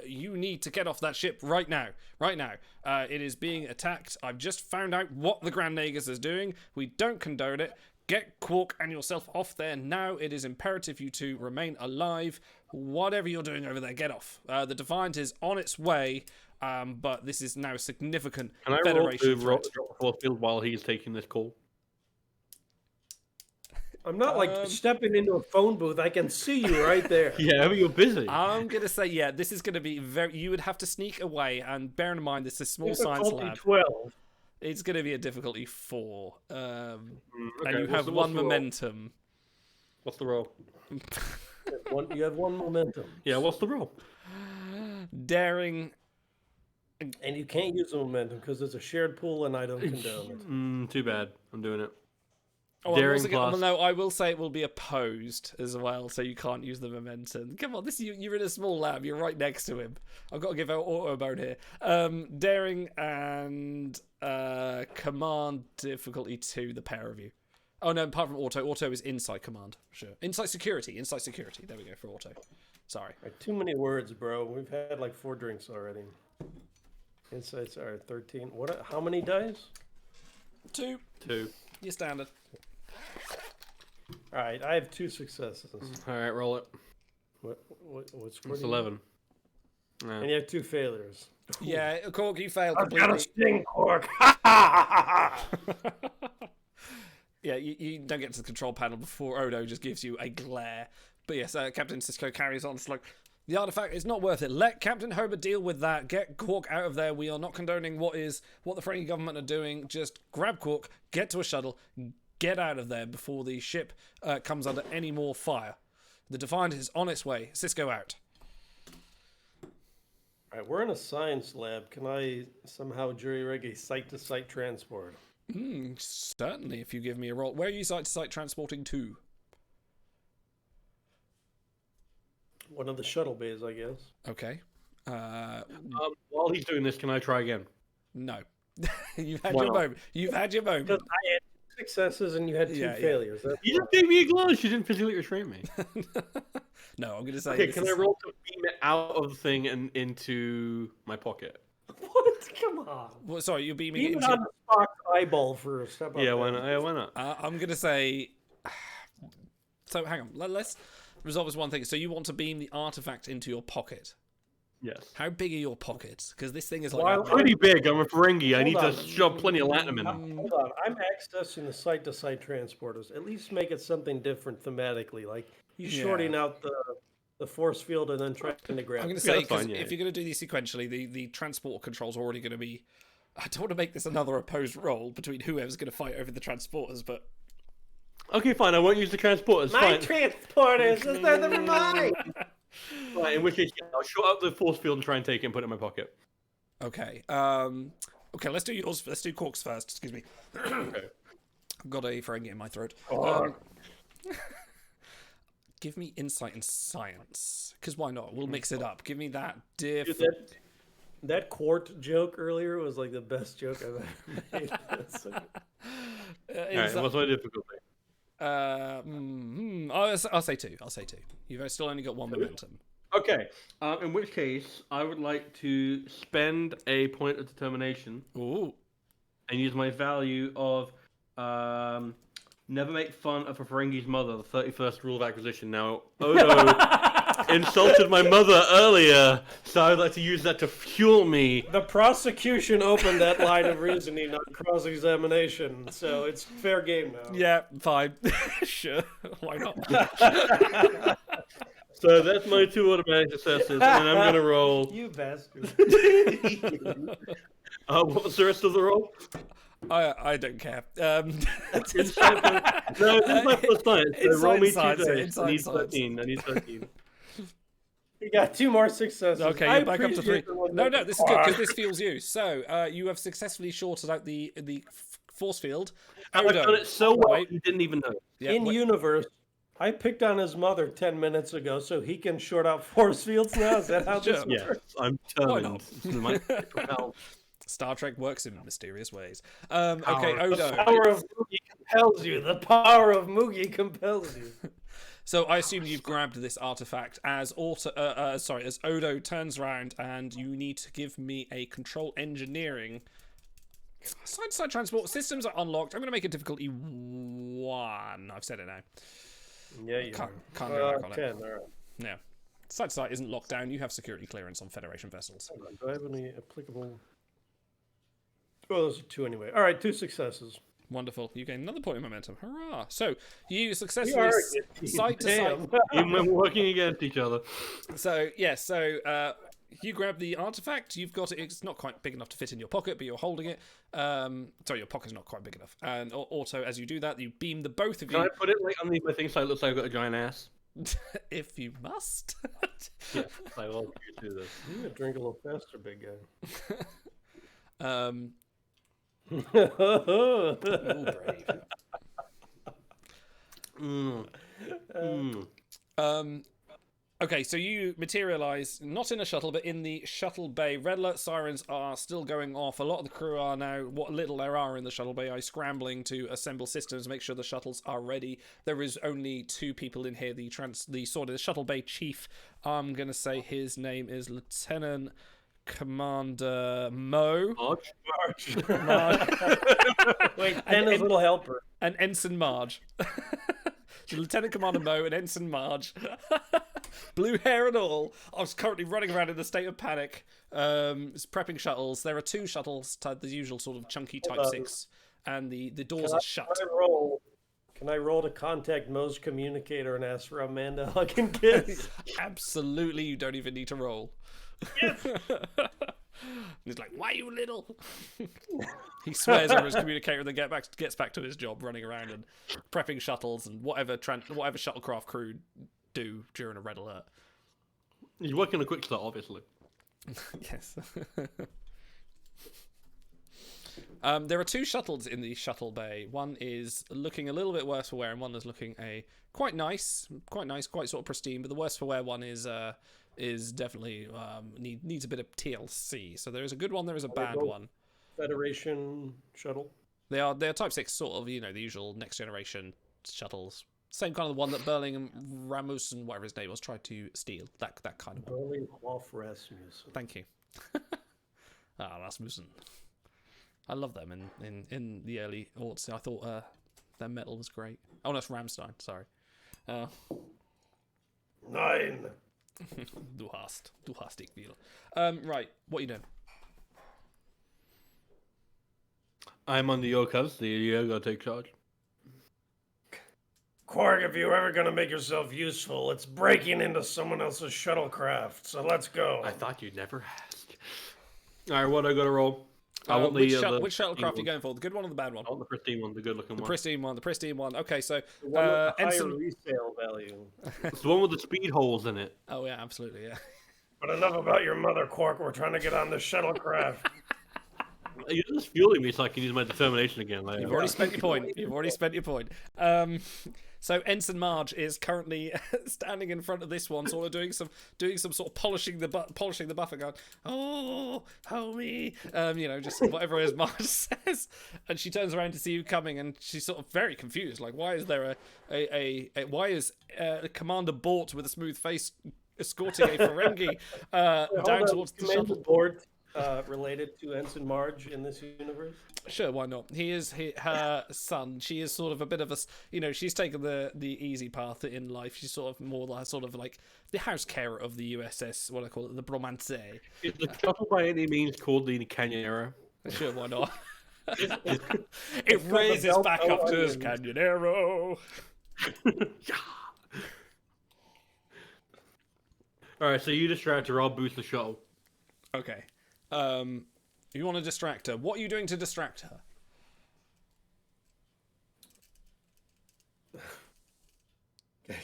You need to get off that ship right now. Right now. It is being attacked. I've just found out what the Grand Nagus is doing. We don't condone it. Get Quark and yourself off there now. It is imperative you two remain alive. Whatever you're doing over there, get off. The Defiant is on its way." But this is now a significant Can I Federation roll threat. to drop the force field while he's taking this call? I'm not like stepping into a phone booth. I can see you right there. Yeah, but you're busy. I'm gonna say, yeah, this is gonna be very. You would have to sneak away, and bear in mind this is a small science Difficulty lab. 12. It's gonna be a difficulty 4, and okay, you what's have the- one what's the roll? momentum. What's the roll? You have one momentum. Yeah, what's the roll? Daring. And you can't use the momentum because it's a shared pool and I don't condone it. Too bad. I'm doing it. Oh, Daring I'm also plus. no, I will say it will be opposed as well, so you can't use the momentum. Come on, you're in a small lab. You're right next to him. I've got to give out Autobone here. Daring and command difficulty 2, the pair of you. Oh no, apart from Auto. Auto is insight command. Sure. Insight security. There we go for Auto. Sorry. Like, too many words, bro. We've had like 4 drinks already. Insights are 13. How many dice? 2. 2. Your standard. All right, I have 2 successes. All right, roll it. What's It's 11. And you have 2 failures. Yeah, Cork, you failed I've got a completely. sting, Quark. Yeah, you don't get to the control panel before Odo just gives you a glare. But yes, Captain Cisco carries on. It's like, the artifact is not worth it. Let Captain Homer deal with that. Get Quark out of there. We are not condoning what the Ferengi government are doing. Just grab Quark, get to a shuttle, get out of there before the ship comes under any more fire. The Defiant is on its way. Cisco out. All right, we're in a science lab. Can I somehow jury-rig a site-to-site transport? Certainly, if you give me a roll. Where are you site-to-site transporting to? One of the shuttle bays, I guess. Okay. While he's doing this, can I try again? No. You've had Why your not? moment. You've had your moment. Because I had 2 successes and you had 2 Yeah. failures. That's You just gave me a glance. You didn't physically restrain me. No, I'm going to say. Okay, this can is- I roll to beam it out of the thing and into my pocket? what? Come on. Well, sorry, you're beaming Beam it it into. on the Spock's eyeball first. How about Yeah, that? why not? Yeah, why not? I'm going to say. So hang on. Let's resolve this one thing. So you want to beam the artifact into your pocket? Yes. How big are your pockets? Because this thing is like. Well, Pretty big. I'm a Ferengi. I need Hold to on. shove plenty of latinum in them. Hold on. I'm accessing the site-to-site transporters. At least make it something different thematically. Like you Yeah. shorting out the force field and then trying to grab I'm going it. to say that's fine, 'cause yeah. if you're going to do these sequentially, the transport control's already going to be. I don't want to make this another opposed roll between whoever's going to fight over the transporters, but Okay, fine. I won't use the transporters. My Fine. transporters, they're mine. Right, in which case, yeah, I'll short out the force field and try and take it and put it in my pocket. okay. Okay, let's do yours. Let's do Cork's first. Excuse me. Okay. I've got a Ferengi in my throat. Give me insight and science, because why not? We'll mix it up. Give me that Dude, diff. that That quart joke earlier was like the best joke I've ever made. Alright, what's my difficulty? I'll say 2. I'll say 2. You've still only got 1 momentum. Okay, in which case, I would like to spend a point of determination Ooh. and use my value of never make fun of a Ferengi's mother, the 31st rule of acquisition. Now, Odo insulted my mother earlier, so I'd like to use that to fuel me. The prosecution opened that line of reasoning on cross-examination, so it's fair game now. Yeah, fine. Sure. Why not? So that's my 2 automatic successes, and I'm going to roll. You bastard. What was the rest of the roll? I don't care. It's no, this is my first science. So roll me 2 dice. I need science. 13. I need 13. You got 2 more successes. Okay, I you're back up to 3. appreciate the one No, that- this is good because this fuels you. So you have successfully shorted out the force field. I've done it so well, Wait. you didn't even know. Yeah, In wait. universe, I picked on his mother 10 minutes ago, so he can short out force fields now? Is that how this Sure. Yes, works? I'm Why determined. not? This is my propel. Star Trek works in mysterious ways. Okay, Power. The Odo. power of Moogie compels you. The power of Moogie compels you. So I assume you've grabbed this artifact as as Odo turns around, and you need to give me a control engineering. Side transport systems are unlocked. I'm going to make it difficulty 1. I've said it now. Yeah, you Can't are. go back on it. 10, all right. No. Side isn't locked down. You have security clearance on Federation vessels. Hold on, do I have any applicable... Oh, those are 2 anyway. All right, 2 successes. Wonderful. You gain another point of momentum. Hurrah! So you We successfully are side to side. Damn. Even when we're working against each other. So you grab the artifact. You've got it. It's not quite big enough to fit in your pocket, but you're holding it. Sorry, your pocket's not quite big enough. And also, as you do that, you beam the both of Can I you. put it like underneath my thing so it looks like I've got a giant ass? If you must. Yeah, I will do this. You need to drink a little faster, big guy. Ooh, brave. Okay, so you materialize not in a shuttle, but in the shuttle bay. Red alert sirens are still going off. A lot of the crew are now, what little there are in the shuttle bay, are scrambling to assemble systems, make sure the shuttles are ready. There is only 2 people in here. The shuttle bay chief, I'm gonna say his name is Lieutenant Commander Mo. March? Wait, and his little helper. And Ensign Marge. Lieutenant Commander Mo and Ensign Marge. Blue hair and all. I was currently running around in a state of panic. Prepping shuttles. There are 2 shuttles, the usual sort of chunky Type 6. And the doors are shut. Can I roll to contact Mo's communicator and ask for Amanda hug and kiss? Absolutely, you don't even need to roll. He's like, "Why you little?" He swears over his communicator and then gets back to his job, running around and prepping shuttles and whatever shuttlecraft crew do during a red alert. He's working a quick start, obviously. Yes. There are 2 shuttles in the shuttle bay. One is looking a little bit worse for wear, and one is looking quite nice, quite sort of pristine. But the worse for wear one is definitely needs a bit of TLC. So there is a good one, there is a bad one. Federation shuttle. They are Type 6, sort of, the usual next generation shuttles. Same kind of the one that Berling and Rasmussen, whatever his name was, tried to steal. That kind of one. Berling Hoff Rasmussen. Thank you. Rasmussen. I love them in the early aughts. I thought their metal was great. Oh, no, that's Rammstein. Sorry. 9. Du hast ich will. Right, what are you doing? I'm on the Yokas. You gotta take charge. Quark, if you're ever gonna make yourself useful, it's breaking into someone else's shuttlecraft. So let's go. I thought you'd never ask. Alright, what I gotta roll? I want which the shuttlecraft are you going for? The good one or the bad one? I want the pristine one, the good looking one. The pristine one. Okay, so The one with the higher Ensign. resale value. It's the one with the speed holes in it. Oh yeah, absolutely, yeah. But enough about your mother, Quark. We're trying to get on the shuttlecraft. You're just fueling me so I can use my determination again later. You've already spent your point. You've already spent your point. So Ensign Marge is currently standing in front of this one, sort of doing some sort of polishing the buffer, going, "Oh, homie," just whatever it is Marge says. And she turns around to see you coming, and she's sort of very confused. Like, why is there why is Commander Bort with a smooth face escorting a Ferengi down towards the shuttle? Bort related to Ensign Marge in this universe? Sure, why not? He is her son. She is sort of a bit of a, she's taken the easy path in life. She's sort of more like the house carer of the USS, what I call it, the Bromance. Is the shuttle by any means called the Canyonero? Sure, why not? It raises back up to his Canyonero. Alright, so you distract her, I'll boost the shuttle. Okay. You want to distract her. What are you doing to distract her?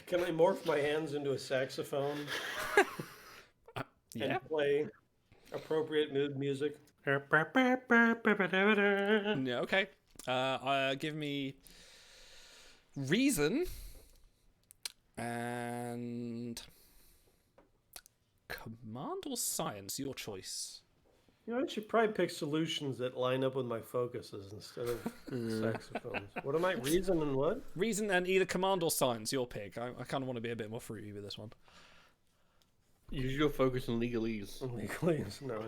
Can I morph my hands into a saxophone Yeah. and play appropriate mood music? Yeah, okay. Give me reason and command or science, your choice. I should probably pick solutions that line up with my focuses instead of saxophones. What am I? Reason and what? Reason and either command or science, your pick. I kind of want to be a bit more fruity with this one. Use your focus on legalese. Legalese, no.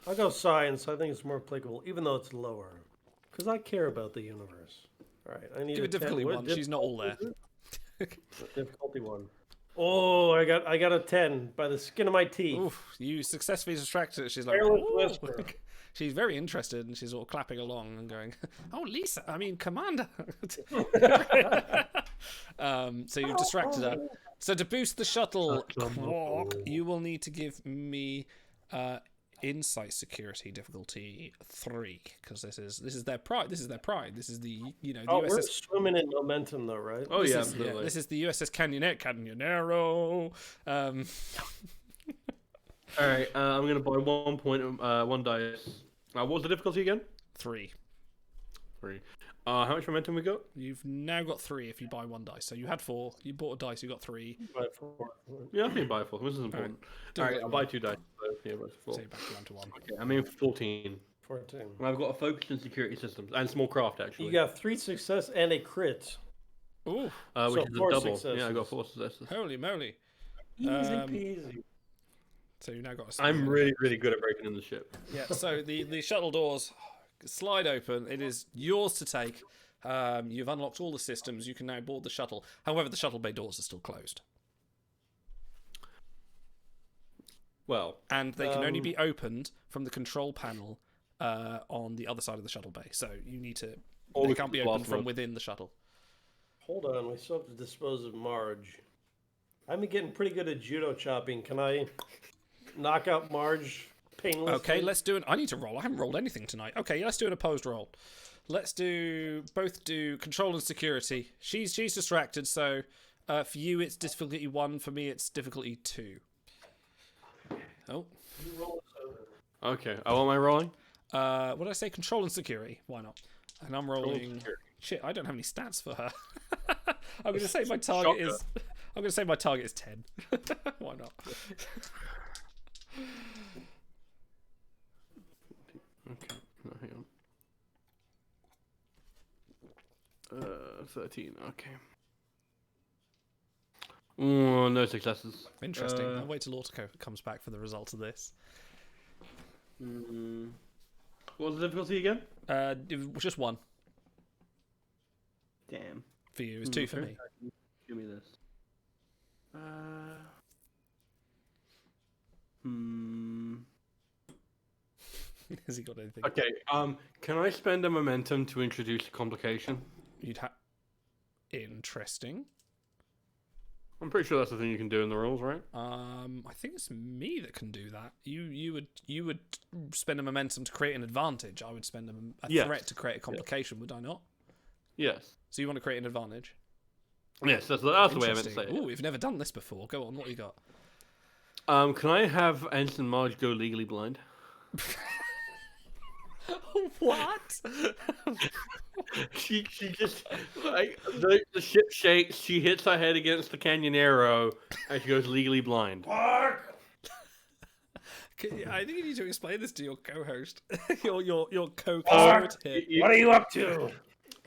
I'll go science. I think it's more applicable, even though it's lower. Because I care about the universe. All right, I need Give a difficulty 10. one. She's not all there. Difficulty 1. Oh, I got a 10 by the skin of my teeth. Oof, you successfully distracted her. She's like, Careless "Ooh." whisper. She's very interested, and she's sort of clapping along and going, "Oh, Lisa, I mean, Commander." So you've distracted her. So to boost the shuttle, Quark, you will need to give me insight security difficulty 3, because this is their pride. This is their pride. This is the the Oh, USS. we're swimming in momentum, though, right? Oh, This yeah, is, absolutely. this is the USS Canyonero. Alright, I'm going to buy 1 point, 1 dice. What was the difficulty again? 3. 3. How much momentum we got? You've now got 3 if you buy 1 dice. So you had 4. You bought a dice. You got 3. By 4. Yeah, I think buy 4. This is important. Do Alright, what I'll you buy want. 2 dice. So, yeah, that's 4. So you're back down to 1. Okay, I mean 14. 14. And I've got a focus in security systems and small craft actually. You got 3 success and a crit. Ooh, which so is a 4 double. successes. Yeah, I got 4 successes. holy moly! Easy Um, peasy. So you now got a I'm really, really good at breaking in the ship. Yeah. So the shuttle doors slide open. It is yours to take. You've unlocked all the systems. You can now board the shuttle. However, the shuttle bay doors are still closed, Well, and they can only be opened from the control panel on the other side of the shuttle bay. So you need to. Or They we can't can be blast opened from them. within the shuttle. Hold on, we still have to dispose of Marge. I've been getting pretty good at judo chopping. Can I knock out Marge painlessly? Okay, let's do an. I need to roll. I haven't rolled anything tonight. Okay, let's do an opposed roll. Let's do control and security. She's distracted, so for you it's difficulty 1. For me it's difficulty 2. Oh, okay. Oh, am I rolling? what did I say? Control and security. Why not? And I'm rolling. security. Shit, I don't have any stats for her. I'm gonna say my target Shocker. is. I'm gonna say my target is 10. Why not? Okay. No, hang on. 13. Okay. Oh, no successes. Interesting. I'll wait till Autoco comes back for the results of this. What was the difficulty again? It was just 1 Damn. for you. It was 2 for me. Give me this. Has he got anything? Okay. Can I spend a momentum to introduce a complication? You'd have. Interesting. I'm pretty sure that's the thing you can do in the rules, right? I think it's me that can do that. You would spend a momentum to create an advantage. I would spend a Yes. threat to create a complication. Would I not? Yes. So you want to create an advantage? Yes, that's the way I meant to Interesting. say it. Ooh, we've never done this before. Go on. What you got? Can I have Ensign Marge go legally blind? What? She just like the ship shakes. She hits her head against the canyon arrow, and she goes legally blind. Quark! I think you need to explain this to your co-host, your co-conspirator Quark! here. What are you up to?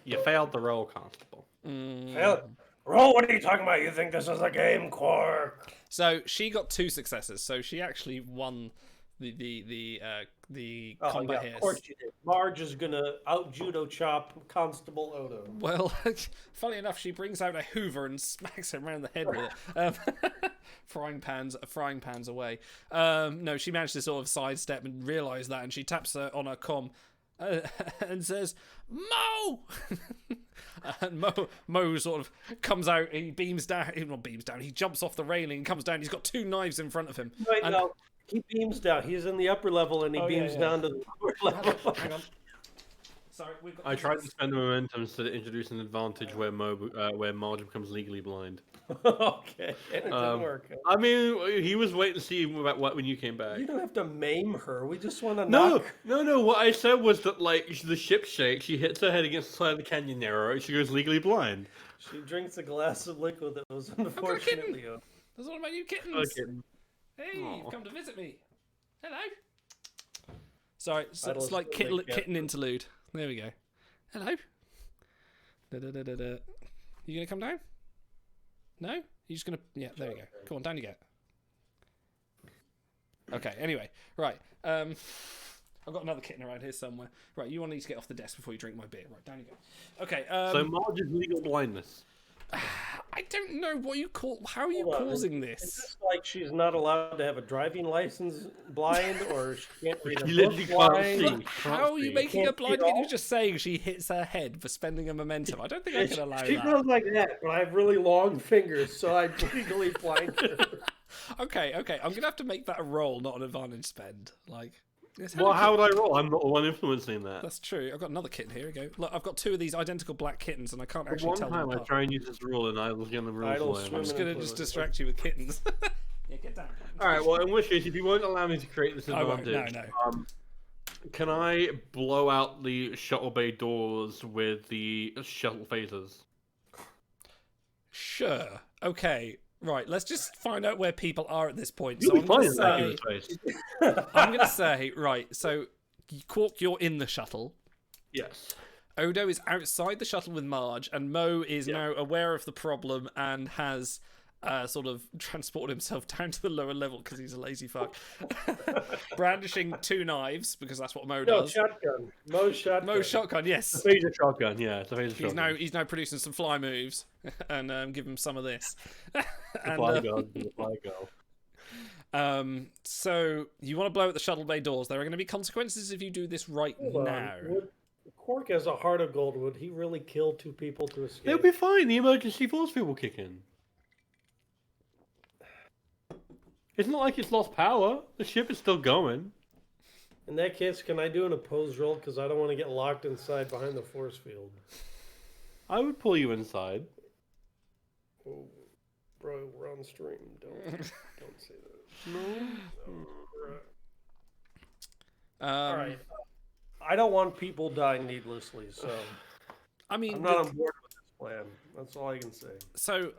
You failed the roll, Constable. Hell, Roll, what are you talking about? You think this is a game, Quark? So she got 2 successes. So she actually won the combat here. Of course you did. Marge is gonna out judo chop Constable Odo. Well, funny enough, she brings out a Hoover and smacks him around the head with it. Frying pans away. No, she managed to sort of sidestep and realise that, and she taps her on her comm and says, "Mo!" And Mo sort of comes out. He beams down. He not beams down. He jumps off the railing and comes down. He's got 2 knives in front of him. Right and, now, he beams down. He's in the upper level, and he beams down to the lower level. Hang on. Sorry, we've got. I tried to spend the momentum to introduce an advantage where Marge becomes legally blind. Okay, and it didn't work. I mean, he was waiting to see about what when you came back. You don't have to maim her. We just want to No, knock. no. What I said was that like the ship shakes, she hits her head against the side of the canyon arrow, and she goes legally blind. She drinks a glass of liquid that was unfortunately. That's all about you kittens. Okay. Hey, Aw. you've come to visit me. Hello. Sorry, it's Idol's like still like kitten interlude. There we go. Hello. Da-da-da-da-da. You gonna come down? No? You just gonna? Yeah, there you go. Come on, down you get. Okay. Anyway, right. I've got another kitten around here somewhere. Right, you need to get off the desk before you drink my beer. Right, down you go. Okay. So Marge's legal blindness. I don't know what you call. How are you Hold on, causing Is this? this like she's not allowed to have a driving license blind, or she can't read a She book literally can't blind? see. How are you making Can't a blind see kid all? who's just saying she hits her head for spending a momentum? I don't think I can allow She that. goes like that, but I have really long fingers, so I legally blind her. Okay. I'm gonna have to make that a roll, not an advantage spend. Like, yes, Well, hello, how would I roll? I'm not the one influencing that. that's true. I've got another kitten here. We go. Look, I've got 2 of these identical black kittens, and I can't At actually one tell them time, I apart. try and use this rule, and I was getting the rules Idle lame. swim. I'm just gonna just distract you with kittens. Yeah, get down. All right. Well, in which case, if you won't allow me to create this I won't, advantage, no. Can I blow out the shuttle bay doors with the shuttle phasers? Sure. Okay. Right. Let's just find out where people are at this point. You'll So be I'm fine gonna in that say. space. I'm gonna say. Right. So, Quark, you're in the shuttle. Yes. Odo is outside the shuttle with Marge, and Mo is now aware of the problem and has sort of transported himself down to the lower level because he's a lazy fuck. Brandishing 2 knives, because that's what Mo No, does. shotgun. Mo's shotgun. Mo's shotgun, yes. Phaser shotgun. Yeah, it's a phaser shotgun. He's now producing some fly moves, and give him some of this. And, Fly girl. Fly girl. so you want to blow out the shuttle bay doors. There are going to be consequences if you do this right Hold on. now. Quark has a heart of gold. Would he really kill 2 people to escape? It'll be fine. The emergency force field will kick in. It's not like it's lost power. The ship is still going. In that case, can I do an opposed roll? Because I don't want to get locked inside behind the force field. I would pull you inside. Oh, bro, we're on stream. Don't say that. All right. I don't want people dying needlessly, so I mean, I'm not on board with this plan. That's all I can say. So,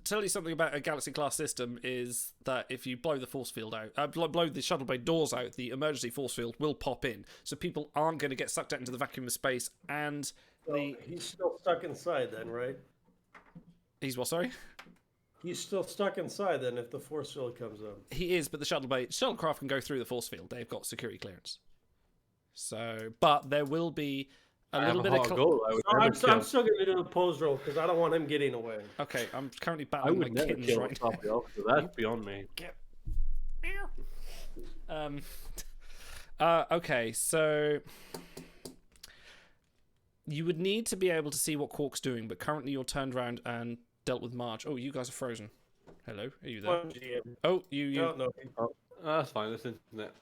tell you something about a Galaxy class system is that if you blow the force field out, blow the shuttle bay doors out, the emergency force field will pop in, so people aren't going to get sucked out into the vacuum of space. And He's still stuck inside then, right? He's what? Sorry, He's still stuck inside then if the force field comes up. he is, but the shuttlecraft can go through the force field. They've got security clearance. So, but there will be a little bit of. goal. I'm still going to do an opposed roll because I don't want him getting away. Okay, I'm currently I battling my would never kittens kill right a now. top officer. That's beyond me. Okay, so you would need to be able to see what Quark's doing, but currently you're turned around and dealt with Marge. Oh, you guys are frozen. Hello, are you there? Oh, you. No. Oh, that's fine. That's internet.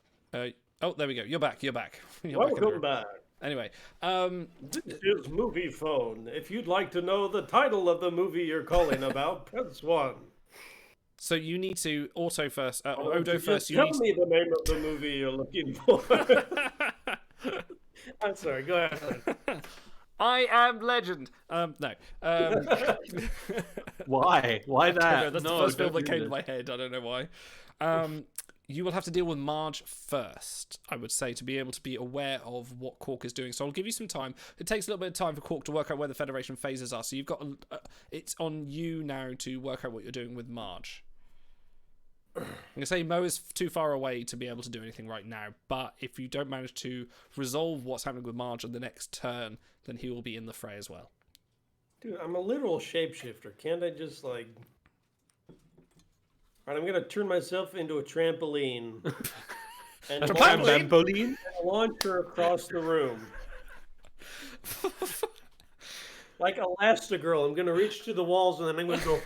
Oh, there we go. You're back. You're back. You're back in the Welcome room. back. Anyway, This is Movie Phone. If you'd like to know the title of the movie you're calling about, press 1. so you need to auto first. Why don't Odo you first. just You tell need. me the name of the movie you're looking for. I'm sorry. Go ahead. I am legend. No. Why? Why that? That's the first film that came to my head. I don't know why. You will have to deal with Marge first, I would say, to be able to be aware of what Quark is doing. So I'll give you some time. It takes a little bit of time for Quark to work out where the Federation phases are. So you've got it's on you now to work out what you're doing with Marge. I'm going to say Mo is too far away to be able to do anything right now, but if you don't manage to resolve what's happening with Marge on the next turn, then he will be in the fray as well. Dude, I'm a literal shapeshifter. Can't I just, like... Alright, I'm going to turn myself into a trampoline. And launch her across the room. Like Elastigirl, I'm going to reach to the walls and then I'm going to go...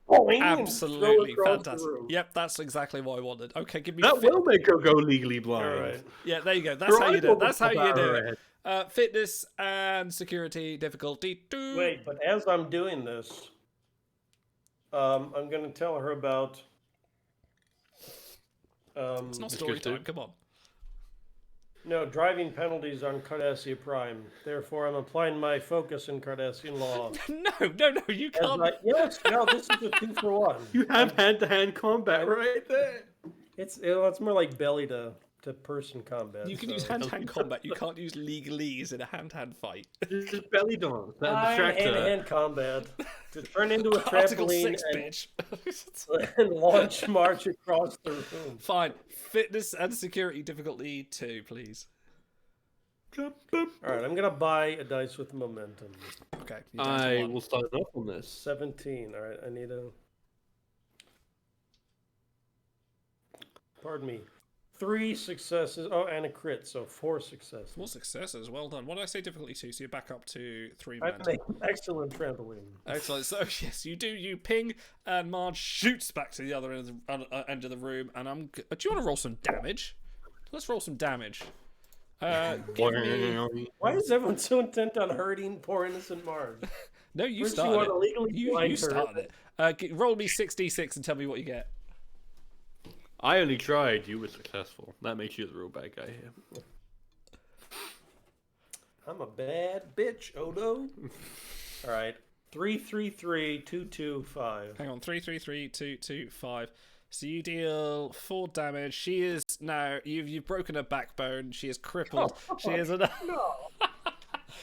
boing, Absolutely fantastic. Yep, that's exactly what I wanted. Okay, give me... That will make her go legally blind. All right. Yeah, there you go. That's how you do it. That's how you do it. Fitness and security difficulty 2. Wait, but as I'm doing this, I'm going to tell her about... it's not story time, come on. No, driving penalties on Cardassian Prime. Therefore, I'm applying my focus in Cardassian law. No, you can't. Yes, no, this is a 2-for-1. You have hand-to-hand combat right there. It's more like belly to person combat. You can use hand-to-hand combat. You can't use legalese in a hand-to-hand fight. This is belly dance. Hand-to-hand combat. To turn into a Article trampoline 6, bitch. and launch March across the room. Fine. Fitness and security difficulty 2, please. All right, I'm gonna buy a dice with momentum. Okay. I will start off on this. 17. All right, I need a. Pardon me. 3 successes. Oh, and a crit, so 4 successes. 4 successes. Well done. What did I say difficulty 2? So you're back up to 3 I men. make excellent trampoline. Excellent. So yes, you do. You ping, and Marge shoots back to the other end of the room. And do you want to roll some damage? Let's roll some damage. Give me... Why is everyone so intent on hurting poor innocent Marge? No, you First started you it. You started it. Roll me 6d6 and tell me what you get. I only tried. You were successful. That makes you the real bad guy here. I'm a bad bitch, Odo. All right. 3, 3, 3, 2, 2, 5. Hang on. 3, 3, 3, 2, 2, 5. So you deal 4 damage. She is now. You've broken her backbone. She is crippled. She is no.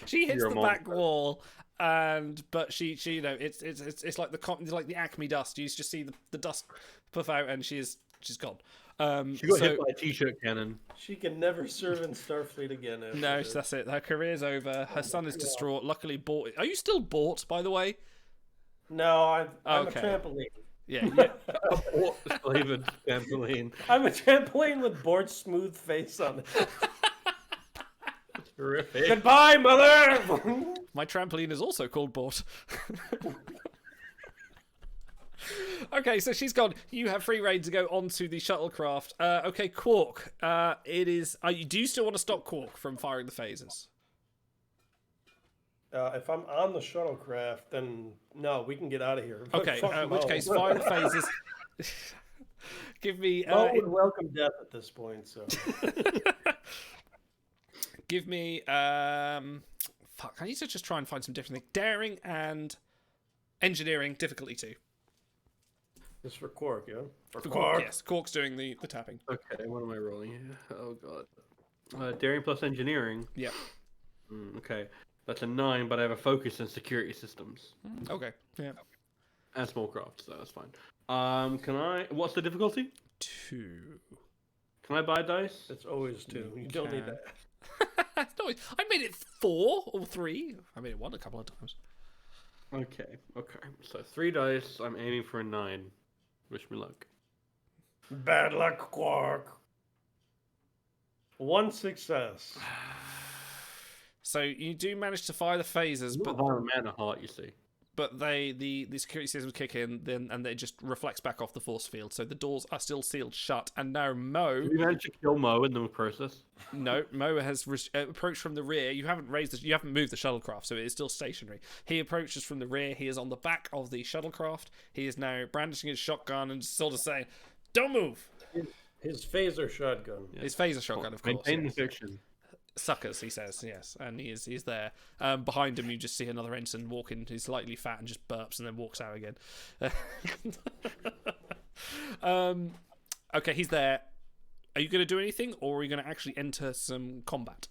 She hits the back wall, but she you know it's like the Acme dust. You just see the dust puff out, and she's gone. She got hit by a t-shirt cannon. She can never serve in Starfleet again. No, that's it. Her career's over. Her son is distraught. Luckily, bought. Are you still bought, by the way? No, I'm okay. a trampoline. Yeah. Flavored trampoline. I'm a trampoline with bored smooth face on it. Terrific. Goodbye, mother. My trampoline is also called Bort. Okay, so she's gone. You have free reign to go onto the shuttlecraft. Okay, Quark. It is. Do you still want to stop Quark from firing the phasers? If I'm on the shuttlecraft, then no, we can get out of here. Okay, in which case, fire the phasers. Give me. Mo would welcome death at this point. So. Give me. Fuck. I need to just try and find some different things. Daring and engineering difficulty 2. This is for Quark, yeah? For Quark, yes. Quark's doing the tapping. Okay, what am I rolling here? Oh, God. Daring plus engineering. Yep. Okay. That's a 9, but I have a focus in security systems. Okay, yeah. And small craft, so that's fine. Can I... What's the difficulty? 2. Can I buy dice? It's always 2. You don't need that. No, I made it 4 or 3. I made it 1 a couple of times. Okay. So 3 dice. I'm aiming for a 9. Wish me luck. Bad luck, Quark. 1 success. So you do manage to fire the phasers, but Violent Man of Heart, you see. But the security systems kick in, and it just reflects back off the force field. So the doors are still sealed shut. And now Mo. Did we manage to kill Mo in the process? No, Mo has approached from the rear. You haven't moved the shuttlecraft, so it is still stationary. He approaches from the rear. He is on the back of the shuttlecraft. He is now brandishing his shotgun and sort of saying, "Don't move." His phaser shotgun. His phaser shotgun, of course. Maintain the fiction. Suckers, he says, yes, and he's there. Behind him, you just see another ensign walking. He's slightly fat and just burps and then walks out again. Okay, he's there. Are you going to do anything, or are you going to actually enter some combat?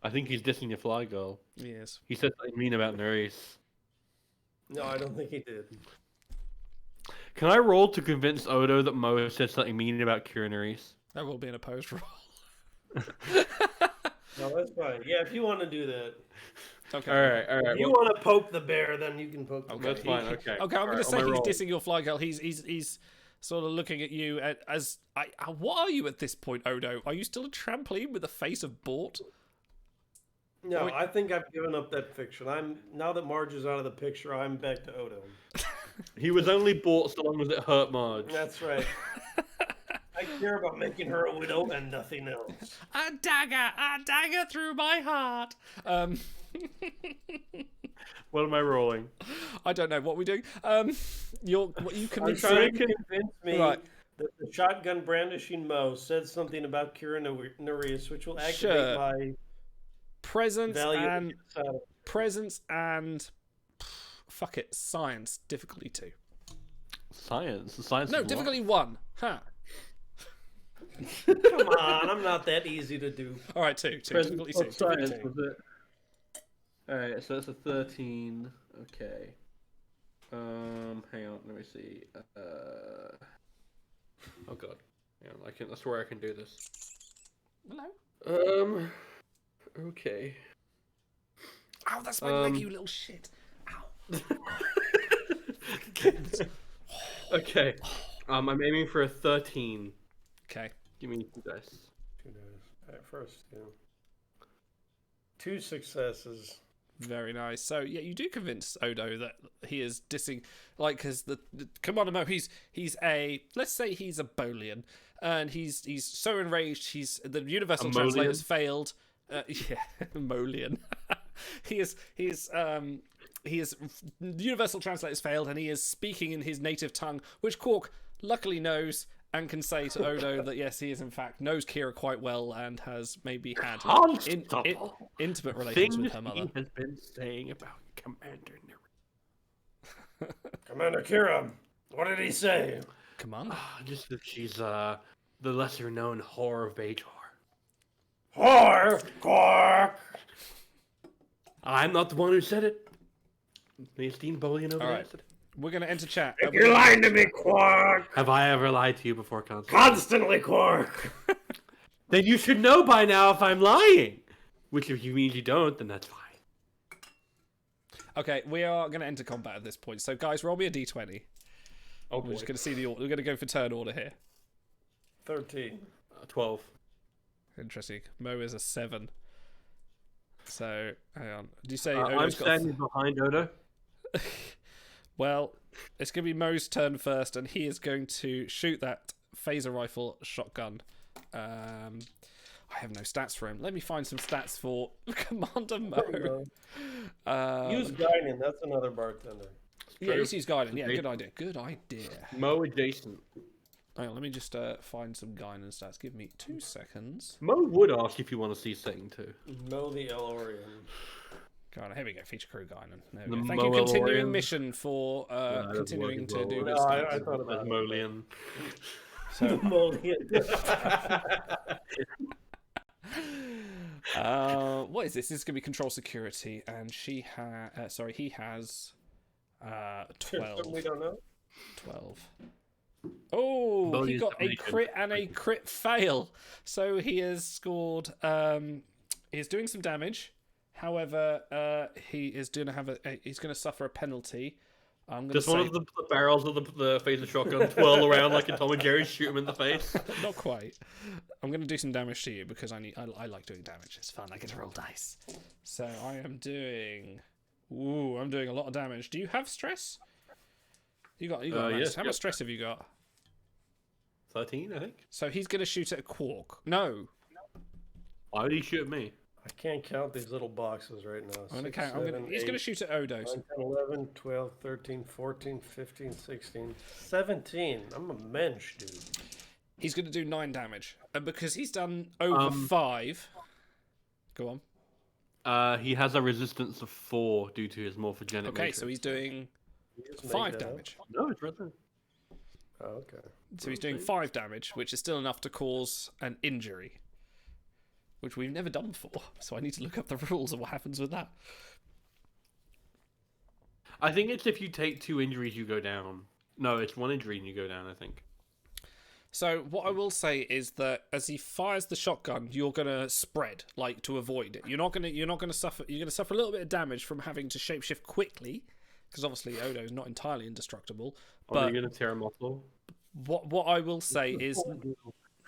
I think he's dissing your fly girl. Yes. He said something mean about Nerys. No, I don't think he did. Can I roll to convince Odo that Mo said something mean about Kira Nerys? That will be an opposed roll. No, that's fine. Yeah, if you want to do that. Okay. All right. If you want to poke the bear, then you can poke the bear. That's fine. Okay. Okay, I'm going to say on my he's roll. dissing your fly girl. He's sort of looking at you as what are you at this point, Odo? Are you still a trampoline with a face of Bort? No, Wait. I think I've given up that fiction. Now that Marge is out of the picture, I'm back to Odo. He was only bought so long as it hurt Marge. That's right. I care about making her a widow and nothing else. A dagger through my heart. What am I rolling? I don't know what we're doing. You I'm convinced trying to convince me Right. that the shotgun brandishing Mo said something about Kira Nerys, which will activate Sure. my presence value. and fuck it, science difficulty 2. Science. The science. No, of what? difficulty 1. Huh. Come on, I'm not that easy to do. All right, 2. Presence Difficulty of 2. science, Difficulty 2. was it? Alright, so that's a 13. Okay. Hang on, let me see. Oh god. Hang on, I swear I can do this. Hello. Okay. Ow, that's my leg, you little shit. Ow. Okay. I'm aiming for a 13. Okay. Give me 2 dice. 2 days. At first, yeah. 2 successes. Very nice. So yeah, you do convince Odo that he is dissing, like, because the Commander Mo, he's a, let's say he's a Bolian, and he's so enraged. The universal translator's failed. Yeah, Molian. he is the universal translator's failed, and he is speaking in his native tongue, which Quark luckily knows and can say to Odo that yes, he is in fact knows Kira quite well and has maybe had intimate relations with her mother. He has been saying about Commander Nerys. Commander Kira, what did he say? Commander? Just that she's the lesser known whore of Bajor. Whore! Quark! I'm not the one who said it. The esteemed Bolian over All there right. said it. We're going to enter chat. If you're lying to me, Quark! Have I ever lied to you before, Constantine? Constantly, Quark! Then you should know by now if I'm lying. Which if you means you don't, then that's fine. Okay, we are going to enter combat at this point. So guys, roll me a d20. Oh We're just going to see the order. We're going to go for turn order here. 13. 12. Interesting. Mo is a 7. So, hang on. Do you say I'm Odo's got... standing behind Odo. Well, it's going to be Mo's turn first, and he is going to shoot that phaser rifle shotgun. I have no stats for him. Let me find some stats for Commander Mo. Use Guinan, that's another bartender. Yeah, just use Guidance. Yeah, good idea. Good idea. Mo adjacent. Hang on, let me just find some Guidance stats. Give me 2 seconds. Mo would ask if you want to see Satan too. Mo the Elorian. Go on, here we go. Feature crew Guinan. There The we go. Thank you. Continuing Moelorian. mission for continuing to do No, this. I thought about it. Molian. What is this? This is going to be control security, and he has 12. We don't know. 12. Oh, he Bonus got a combination. crit and a crit fail. So he has scored. He's doing some damage. However, he is going to have he's going to suffer a penalty. I'm going to Just one say of the barrels of the phaser shotgun twirl around like a Tom and Jerry, shoot him in the face. not quite. I'm going to do some damage to you because I like doing damage. It's fun. I get to roll dice. So I am doing. Ooh, I'm doing a lot of damage. Do you have stress? You got. Yes, How much stress have you got? 13, I think. So he's going to shoot at a Quark. No. Why would he shoot at me? I can't count these little boxes right now. I'm going to count. He's going to shoot at Odo. 9, 10, 11, 12, 13, 14, 15, 16, 17. I'm a mensch, dude. He's going to do 9 damage. And because he's done over 5, Go on. He has a resistance of 4 due to his morphogenic Okay, matrix. so he's doing Just make 5 that up. damage. No, it's right there. Oh, okay. So he's doing 5 damage, which is still enough to cause an injury, which we've never done before. So I need to look up the rules of what happens with that. I think it's if you take 2 injuries, you go down. No, it's 1 injury and you go down, I think. So what I will say is that as he fires the shotgun, you're gonna spread, like, to avoid it. You're not gonna suffer. You're gonna suffer a little bit of damage from having to shapeshift quickly, because obviously Odo is not entirely indestructible. Are But you going to tear him off? what I will say is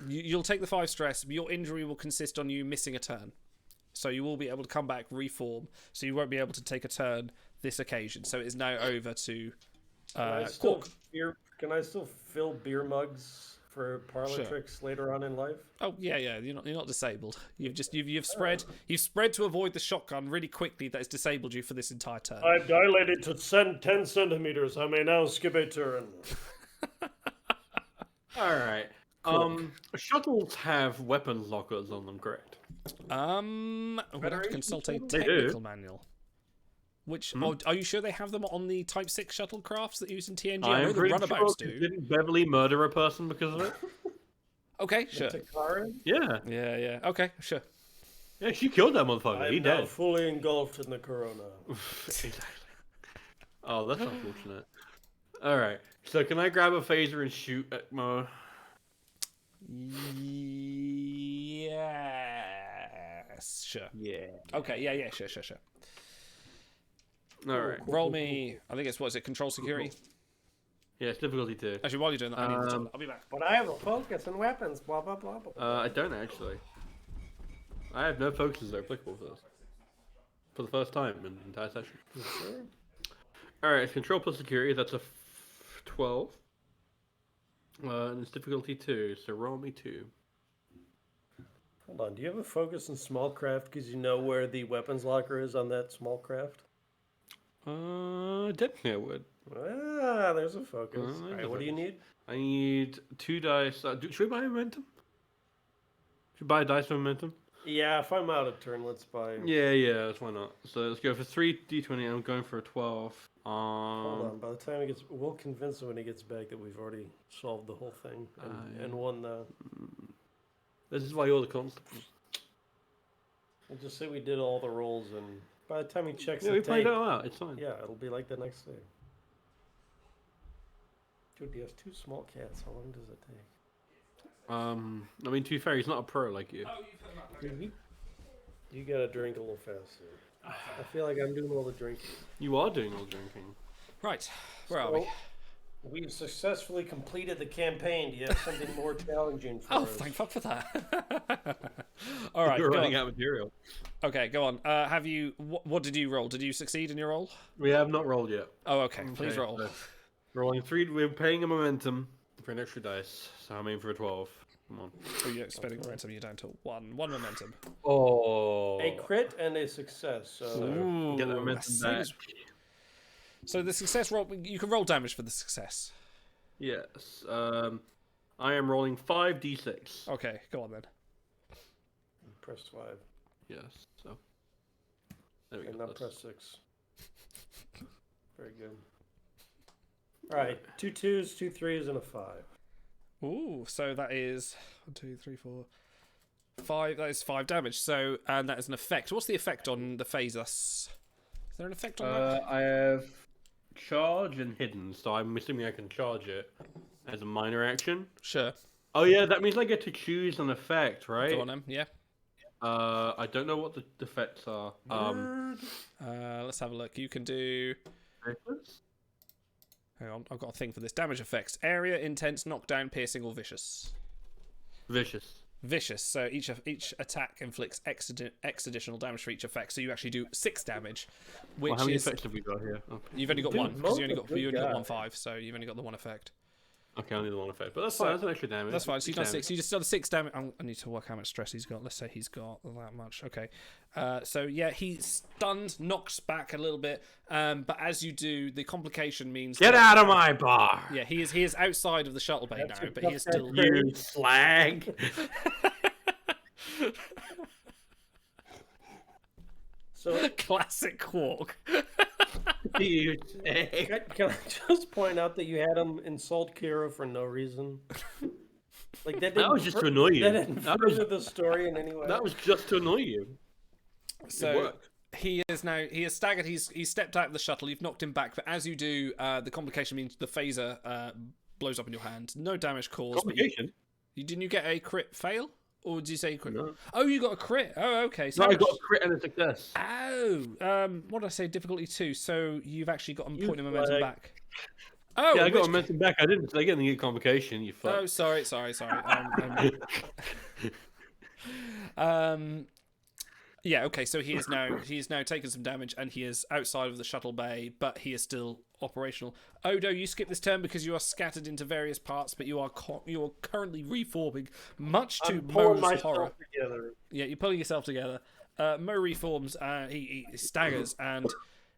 you'll take the 5 stress, but your injury will consist on you missing a turn. So you will be able to come back, reform, so you won't be able to take a turn this occasion. So it is now over to Quark. Can I still fill beer mugs for parlor Sure. tricks later on in life? Oh yeah, you're not disabled. You've spread to avoid the shotgun really quickly that has disabled you for this entire turn. I've dilated to 10 centimeters. I may now skip a turn. All right. Shuttles have weapons lockers on them, correct? We'd have to consult a They do. technical manual. Which are you sure they have them on the Type 6 shuttlecrafts that use in TNG? I know the pretty runabouts sure, do. Didn't Beverly murder a person because of it? Okay, sure. Takara? Yeah. Yeah. Okay, sure. Yeah, she killed that motherfucker. I'm He now dead. fully engulfed in the corona. Exactly. Oh, that's unfortunate. All right. So can I grab a phaser and shoot at Mo? Yes, sure. Yeah. Okay, yeah, sure. All right. Roll me. I think it's what is it? Control security. Yeah, it's difficulty 2. Actually, while you're doing that, I need to. I'll be back. But I have a focus and weapons. Blah blah blah blah. I don't actually. I have no focuses that are applicable for this. For the first time in the entire session. Alright, it's control plus security, that's a 12. And it's difficulty 2, so roll me 2. Hold on. Do you have a focus in small craft because you know where the weapons locker is on that small craft? Definitely I would. Ah, there's a focus. there's a Alright, what do you need? I need 2 dice. Should we buy momentum? Should we buy a dice for momentum? Yeah, if I'm out of turn, let's buy. Yeah, that's why not. So let's go for 3 d20. I'm going for a 12. Hold on. By the time he gets, we'll convince him when he gets back that we've already solved the whole thing and won the. This is why you're the constable. We'll just say we did all the rolls, and by the time he checks Yeah, the we played tape, it all out. It's fine. yeah, it'll be like the next day. Dude, he has 2 small cats. How long does it take? I mean, to be fair, he's not a pro like you. You gotta drink a little faster. I feel like I'm doing all the drinking. You are doing all drinking. Right, where are we? We've successfully completed the campaign. Do you have something more challenging for Oh, us? thank fuck for that. All right, You're go running on. out of material. Okay, go on. Have you? What did you roll? Did you succeed in your roll? We have not rolled yet. Oh, okay. Please roll. so rolling 3. We're paying a momentum for an extra dice, so I'm aiming for a 12. Come on. Oh, you're spending momentum. You're down to 1. 1 momentum. Oh. A crit and a success. So Ooh, Get that momentum that back. is- So the success roll, you can roll damage for the success. Yes. I am rolling 5d6. Okay, go on then. press 5, Yes. So. There we and go. now press 6. Very good. All right, 2 2s, 2 3s, and a 5. Ooh, so that is 1, 2, 3, 4, 5. That is 5 damage. So, and that is an effect. What's the effect on the phaser? Is there an effect on that? I have charge and hidden, so I'm assuming I can charge it as a minor action. Sure. Oh yeah, that means I get to choose an effect, right? Go on then. Yeah. I don't know what the effects are. Let's have a look. You can do. Hang on, I've got a thing for this. Damage effects: area, intense, knockdown, piercing, or vicious. Vicious. Vicious. So each attack inflicts X additional damage for each effect. So you actually do 6 damage, which Well, how many is effects have we got here? Okay, you've only got Dude, 1 because you only Mo's a got good guy. 1 5. So you've only got the 1 effect. okay, I need the one effect, but that's So- fine. That's an extra damage. That's fine. So you've done 6. damage. You just done 6 damage. I need to work how much stress he's got. Let's say he's got that much. Okay. So yeah, he's stunned, knocks back a little bit. But as you do, the complication means Get that- out of my bar! Yeah, he is outside of the shuttle bay now, but he is still. You slag! So Classic Quark. You dick. can I just point out that you had him insult Kira for no reason? Like that didn't was just to annoy you. That didn't further the story in any way. That was just to annoy you. It So worked. he is staggered. He's stepped out of the shuttle. You've knocked him back, but as you do, the complication means the phaser blows up in your hand. No damage caused. Complication? Didn't you get a crit fail? Or did you say crit? No. Oh, you got a crit. Oh, okay. So No, I got a crit and a success. Oh, what did I say? Difficulty 2. So you've actually got a point of You momentum flag. back. Oh, Yeah, I got which- momentum back. I didn't get the complication. You fuck. Oh, sorry. Yeah, okay. So he is now taken some damage, and he is outside of the shuttle bay, but he is still operational. Odo, you skip this turn because you are scattered into various parts, but you are currently reforming, much to I'm pulling Mo's horror. myself together. Yeah, you're pulling yourself together. Mo reforms. He staggers and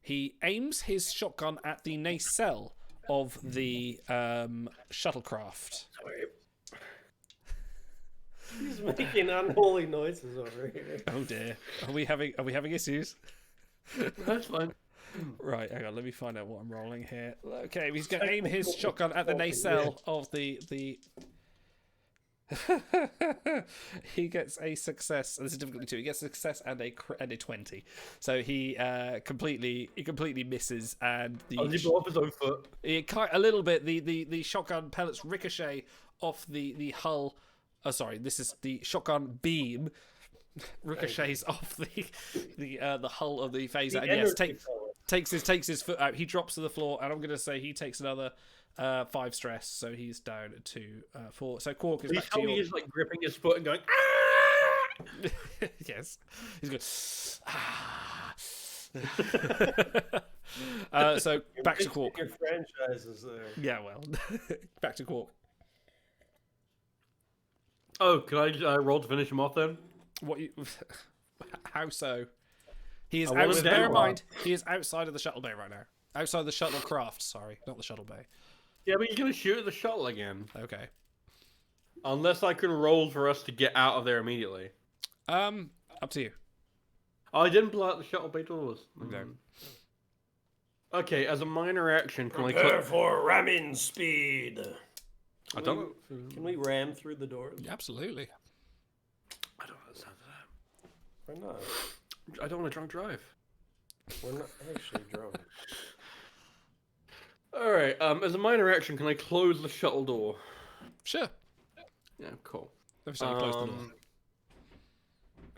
he aims his shotgun at the nacelle of the shuttlecraft. Sorry. He's making unholy noises over here. Oh dear, are we having issues? That's fine. Right, hang on. Let me find out what I'm rolling here. Okay, he's going to aim his shotgun at the nacelle of the. He gets a success. This is difficulty 2. He gets a success and a 20. So he completely misses, and He blew off his own foot. a little bit. The shotgun pellets ricochet off the hull. Oh, sorry. This is the shotgun beam ricochets off the hull of the phaser, and yes, takes his foot out. He drops to the floor, and I'm going to say he takes another 5 stress, so he's down to 4. So Quark is He's back to he's like gripping his foot and going. yes, he's going. So back to Quark. Your franchises there. Yeah, well, back to Quark. Oh, can I roll to finish him off then? What you? How so? He is I want him bear in down. mind, he is outside of the shuttle bay right now. Outside the shuttlecraft. Sorry, not the shuttle bay. Yeah, but you're gonna shoot at the shuttle again. Okay. Unless I can roll for us to get out of there immediately. Up to you. Oh, I didn't blow out the shuttle bay doors. No. Okay, as a minor action, can I Prepare click? for ramming speed. I don't. Can we ram through the doors? Absolutely. I don't know the sound of Why not? that. I don't want to drunk drive. We're not actually drunk. All right. As a minor action, can I close the shuttle door? Sure. Yeah, cool. Let me say you close the door.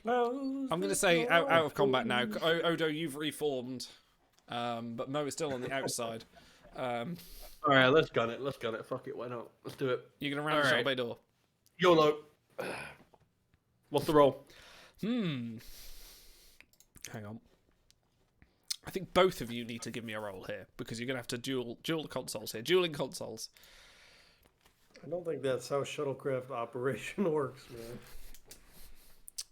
Close I'm going to the say out door, of combat now. Odo, you've reformed, but Mo is still on the outside. All right, let's gun it. Let's gun it. Fuck it. Why not? Let's do it. You're going to ram the All shuttle right. bay door. YOLO. What's the roll? Hang on. I think both of you need to give me a roll here because you're going to have to duel the consoles here. Dueling consoles. I don't think that's how shuttlecraft operation works, man.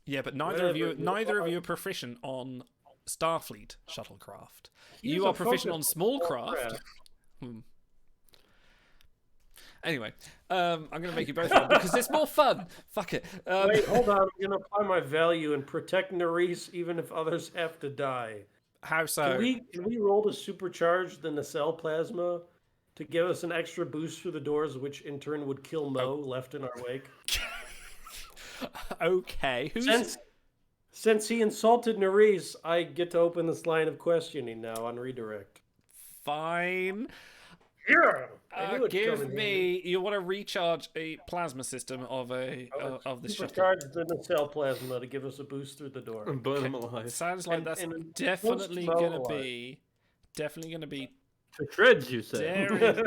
Yeah, but neither of you are proficient on Starfleet shuttlecraft. He's You a are proficient on focused small craft. craft. Anyway, I'm going to make you both roll because it's more fun. Fuck it. Wait, hold on. I'm going to apply my value and protect Nerys even if others have to die. How so? Can we roll to supercharge the nacelle plasma to give us an extra boost through the doors, which in turn would kill Mo left in our wake? Okay. Since he insulted Nerys, I get to open this line of questioning now on redirect. Fine. Yeah. I knew it'd come Give in me. You want to recharge a plasma system of the shuttle. Supercharge the nacelle plasma to give us a boost through the door. And burn them alive. Sounds like that's and definitely post-Mo gonna alive. be To shreds, you say?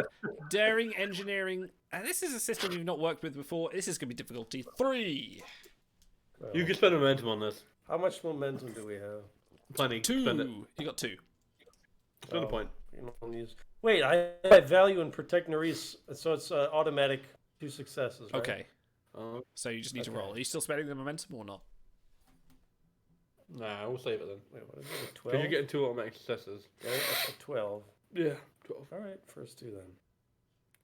daring engineering. And this is a system you've not worked with before. This is gonna be difficulty 3. You can spend momentum on this. How much momentum do we have? Plenty. 2. Spend it. You got 2. Spend a point. You don't use... Wait, I have value and protect Nerys, so it's automatic 2 successes, right? Okay. So you just need to roll. Are you still spending the momentum or not? Nah, we'll save it then. Wait, what is it? Because 12? you're getting 2 automatic successes. Right, that's a 12. Yeah, 12. All right, first 2 then.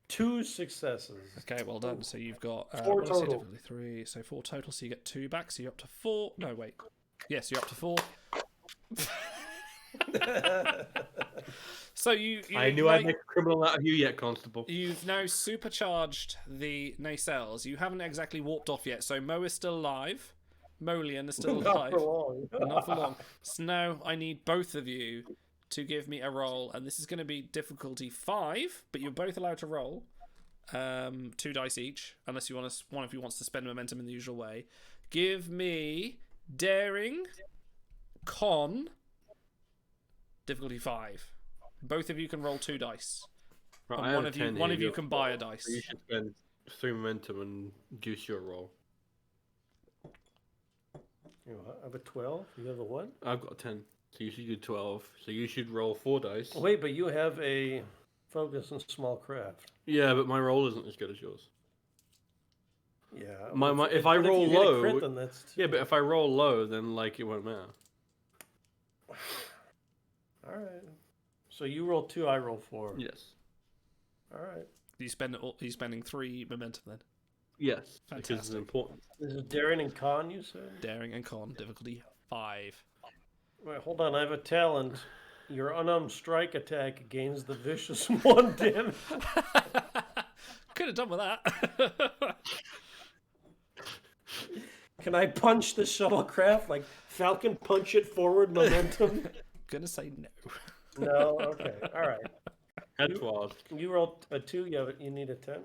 2 successes. Okay, well done. So you've got 4 what did I say, total. difficulty 3. So 4 total. So you get 2 back. So you're up to 4. No, wait. Yes, you're up to 4. So you I knew I'd make a criminal out of you yet, Constable. You've now supercharged the nacelles. You haven't exactly warped off yet, so Mo is still alive. Molian is still Not alive. for long. Not for long. So now I need both of you to give me a roll, and this is going to be difficulty 5, but you're both allowed to roll 2 dice each, unless you want one of you wants to spend momentum in the usual way. Give me daring, con, difficulty 5. Both of you can roll 2 dice. Right, And I one have of you, 10 one here, of you you're can buy a 4, dice. so you should spend 3 momentum and juice your roll. I have a 12. You have a what? I've got 10, so you should do 12. So you should roll 4 dice. Wait, but you have a focus in small craft. Yeah, but my roll isn't as good as yours. Yeah. If I roll you hit a low, crit, then that's yeah, but if I roll low, then like it won't matter. all right. So you roll 2, I roll 4. Yes. All right. Are you spending 3 momentum then? Yes. Because it's Fantastic. important. This is daring and con, you said? Daring and con, difficulty 5. Wait, hold on. I have a talent. Your unarmed strike attack gains the vicious 1 damage. Could have done with that. Can I punch the shuttlecraft like Falcon punch it forward momentum? Gonna say no. No. Okay. All right. Head towards. You rolled a 2. You need a 10.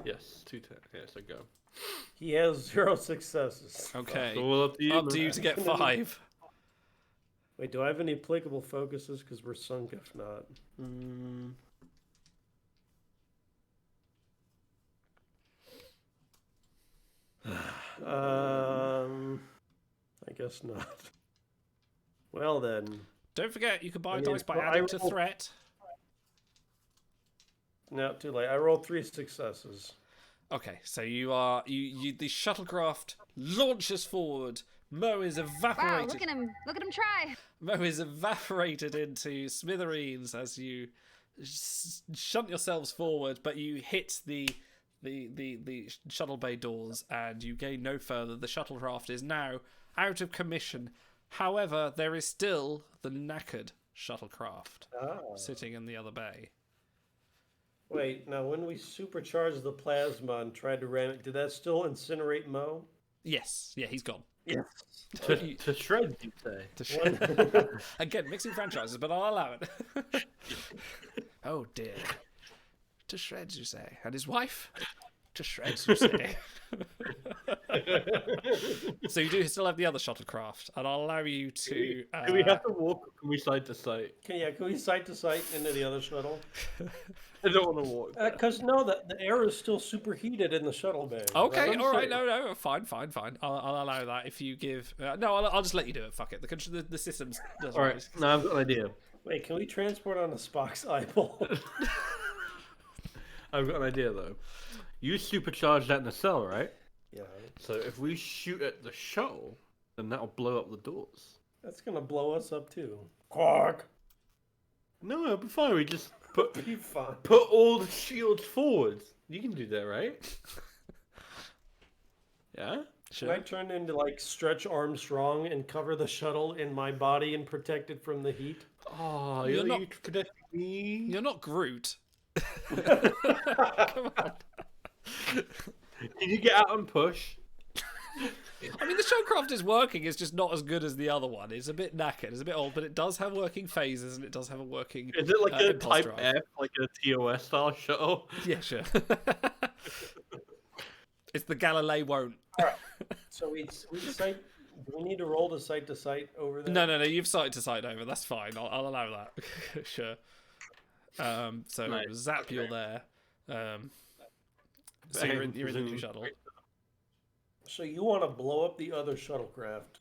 Yes, 2 10. Yes, I go. He has 0 successes. Okay. So all up to you. Up to you to get 5. Wait, do I have any applicable focuses? Because we're sunk if not. I guess not. Well then. Don't forget, you can buy I mean, dice by well, adding I to roll- threat. No, too late. I rolled 3 successes. Okay, so the shuttlecraft launches forward. Mo is Wow, evaporated. look at him! Look at him try! Mo is evaporated into smithereens as you shunt yourselves forward, but you hit the shuttle bay doors and you gain no further. The shuttlecraft is now out of commission. However, there is still the knackered shuttlecraft sitting in the other bay. Wait, now when we supercharged the plasma and tried to ram it, did that still incinerate Mo? Yes, yeah, he's gone. Yes. To shreds, you say. Again, mixing franchises, but I'll allow it. Oh dear. To shreds, you say. And his wife? To shreds, you say. So you do still have the other shuttlecraft, and I'll allow you to... Do we have to walk or can we side to side? Can we site to site into the other shuttle? I don't want to walk. Because no, the air is still superheated in the shuttle bay. Okay, right? all right, no, fine. I'll allow that if you give... no, I'll just let you do it, fuck it. The systems... All right, now I've got an idea. Wait, can we transport on a Spock's eyeball? I've got an idea, though. You supercharge that nacelle, right? Yeah. So if we shoot at the shuttle, then that'll blow up the doors. That's gonna blow us up too. Quark! No, it'll be fine. We just put Be fine. all the shields forwards. You can do that, right? Yeah? Can I turn into like Stretch Armstrong and cover the shuttle in my body and protect it from the heat? Oh, You're not- you protecting me. You're not Groot. Come on. Can you get out and push? I mean, the shuttlecraft is working. It's just not as good as the other one. It's a bit knackered. It's a bit old, but it does have working phases and it does have a working. Is it like a impulse Type drive. F, like a TOS style shuttle? Yeah, sure. It's the Galilei won't. So we site. Do we need to roll to site over there? No. You've sight to sight over. That's fine. I'll allow that. Sure. So Nice. Zap, you're there. So you're in the new shuttle. So you want to blow up the other shuttlecraft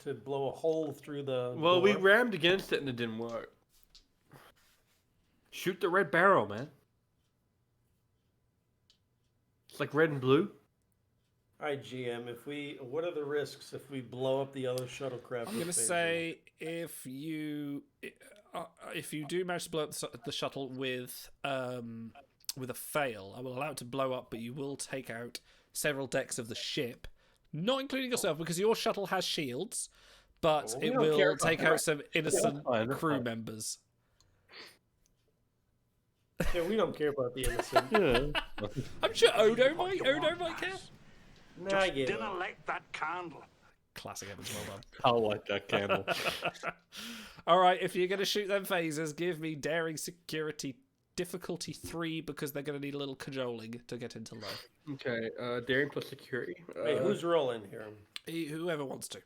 to blow a hole through the. Well, we door? rammed against it and it didn't work. Shoot the red barrel, man. It's like red and blue. All right, GM. What are the risks if we blow up the other shuttlecraft? I'm gonna say if you do manage to blow up the shuttle with a fail, I will allow it to blow up, but you will take out several decks of the ship, not including yourself, because your shuttle has shields. but we it don't care will about take the out some innocent fine, that's crew fine. members. Yeah, we don't care about the innocent. Yeah. I'm sure Odo might care. Nah, I get it. Didn't light that candle. Classic Evans, well done. I like that candle. All right, if you're going to shoot them phasers, give me daring security difficulty 3 because they're going to need a little cajoling to get into low. Okay, daring plus security. Wait, who's rolling here? Whoever wants to.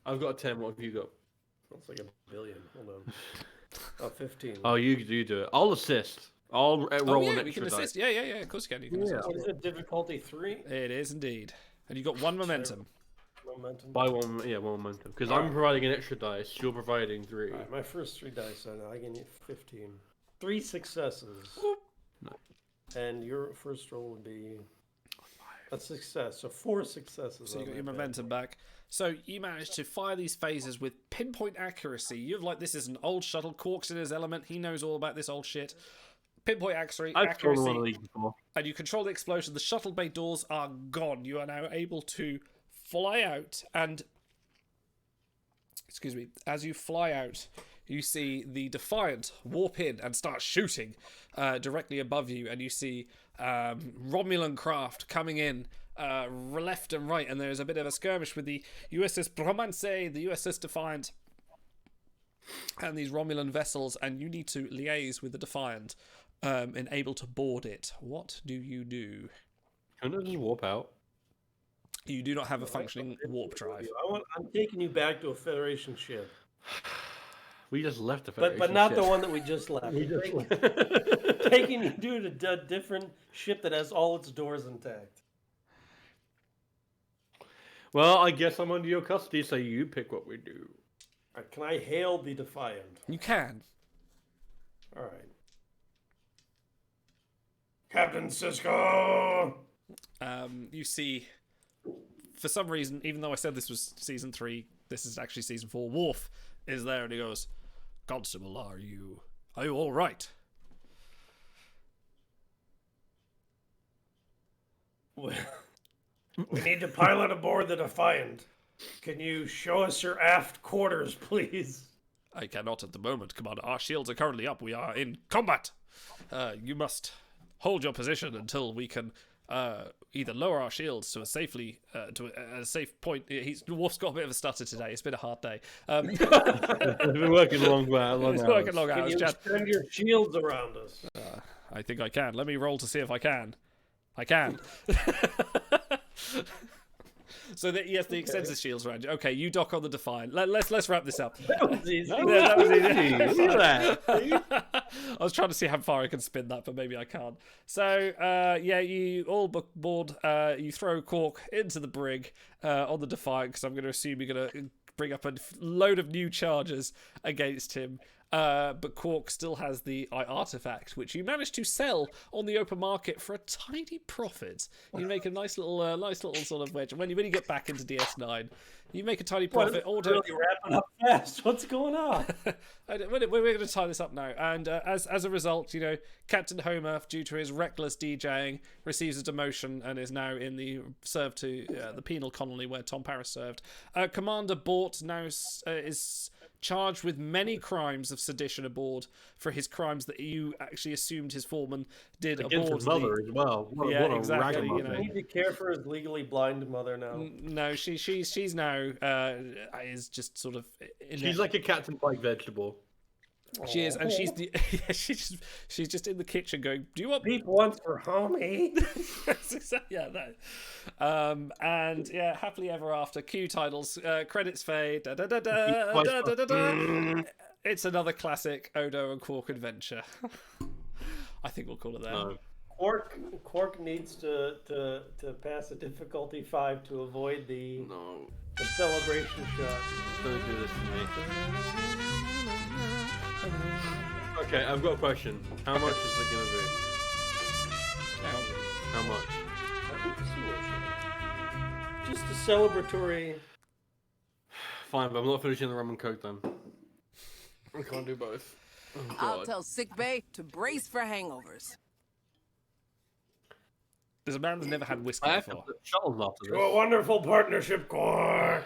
I've got a 10. What have you got? That's like a billion. Hold on. Oh, 15. Oh, you do it. I'll assist. I'll roll yeah, an we extra can die. assist. Yeah, of course you can. You can assist. What is it? Difficulty 3? It is indeed. And you got 1 momentum. Momentum. By one momentum. Because I'm providing an extra dice. You're providing 3. Alright, my first 3 dice are now. I get 15. 3 successes. No. And your first roll would be a success. So 4 successes. So you on got your that bad momentum back. So you managed to fire these phasers with pinpoint accuracy. You're like, this is an old shuttle. Quark's in his element. He knows all about this old shit. Pinpoint I've told one of accuracy. these before. And you control the explosion. The shuttle bay doors are gone. You are now able to fly out and... Excuse me. As you fly out, you see the Defiant warp in and start shooting directly above you. And you see Romulan craft coming in left and right. And there's a bit of a skirmish with the USS Bromance, the USS Defiant, and these Romulan vessels. And you need to liaise with the Defiant and able to board it. What do you do? Can I just warp out? You do not have a functioning warp drive. I'm taking you back to a Federation ship. We just left the Federation But not ship. the one that we just left. Taking you to a different ship that has all its doors intact. Well, I guess I'm under your custody, so you pick what we do. Alright, can I hail the Defiant? You can. Alright. Captain Sisko! You see, for some reason, even though I said this was season 3, this is actually season 4. Worf is there and he goes, "Constable, are you all right?" We need to pilot aboard the Defiant. Can you show us your aft quarters, please? I cannot at the moment, Commander. Our shields are currently up. We are in combat. You must hold your position until we can either lower our shields to a safe point. Worf's got a bit of a stutter today. It's been a hard day. We've been working long He's working long Can hours. you Chad. extend your shields around us? I think I can. Let me roll to see if I can. I can. So that yes, the extends shields around you. Okay, you dock on the Defiant. Let's wrap this up. That was easy. Yeah, that was easy. Look at that. I was trying to see how far I can spin that, but maybe I can't. So yeah, you all board. You throw Quark into the brig on the Defiant because I'm going to assume you're going to bring up a load of new charges against him. But Quark still has the artifact, which you managed to sell on the open market for a tiny profit. You make a nice little sort of wedge. And when you get back into DS9, you make a tiny profit. Really wrapping up fast. What's going on? We're going to tie this up now. And as a result, Captain Homer, due to his reckless DJing, receives a demotion and is now served to the penal colony where Tom Paris served. Commander Bort now is charged with many crimes of sedition aboard for his crimes that you actually assumed his foreman did Against aboard. his mother as well. What a exactly. ragamuffin. I need to care for his legally blind mother now. No, she's now is just sort of. She's like a Captain Pike vegetable. She is, and she's she's just in the kitchen going, "Do you want Beep once for homie." yeah, that. And yeah, happily ever after. Cue titles, credits fade. Da, da, da, da, da, da, da, da. It's another classic Odo and Quark adventure. I think we'll call it that. No. Quark needs to pass a difficulty 5 to avoid the celebration shot. Don't do this to me. Okay, I've got a question. How much is it going to be? How much? Just a celebratory. Fine, but I'm not finishing the rum and coke then. I can't do both. Oh, I'll God. tell sickbay to brace for hangovers. There's a man that's never had whiskey I have to before. put shuttles after To a this. wonderful partnership, Quark.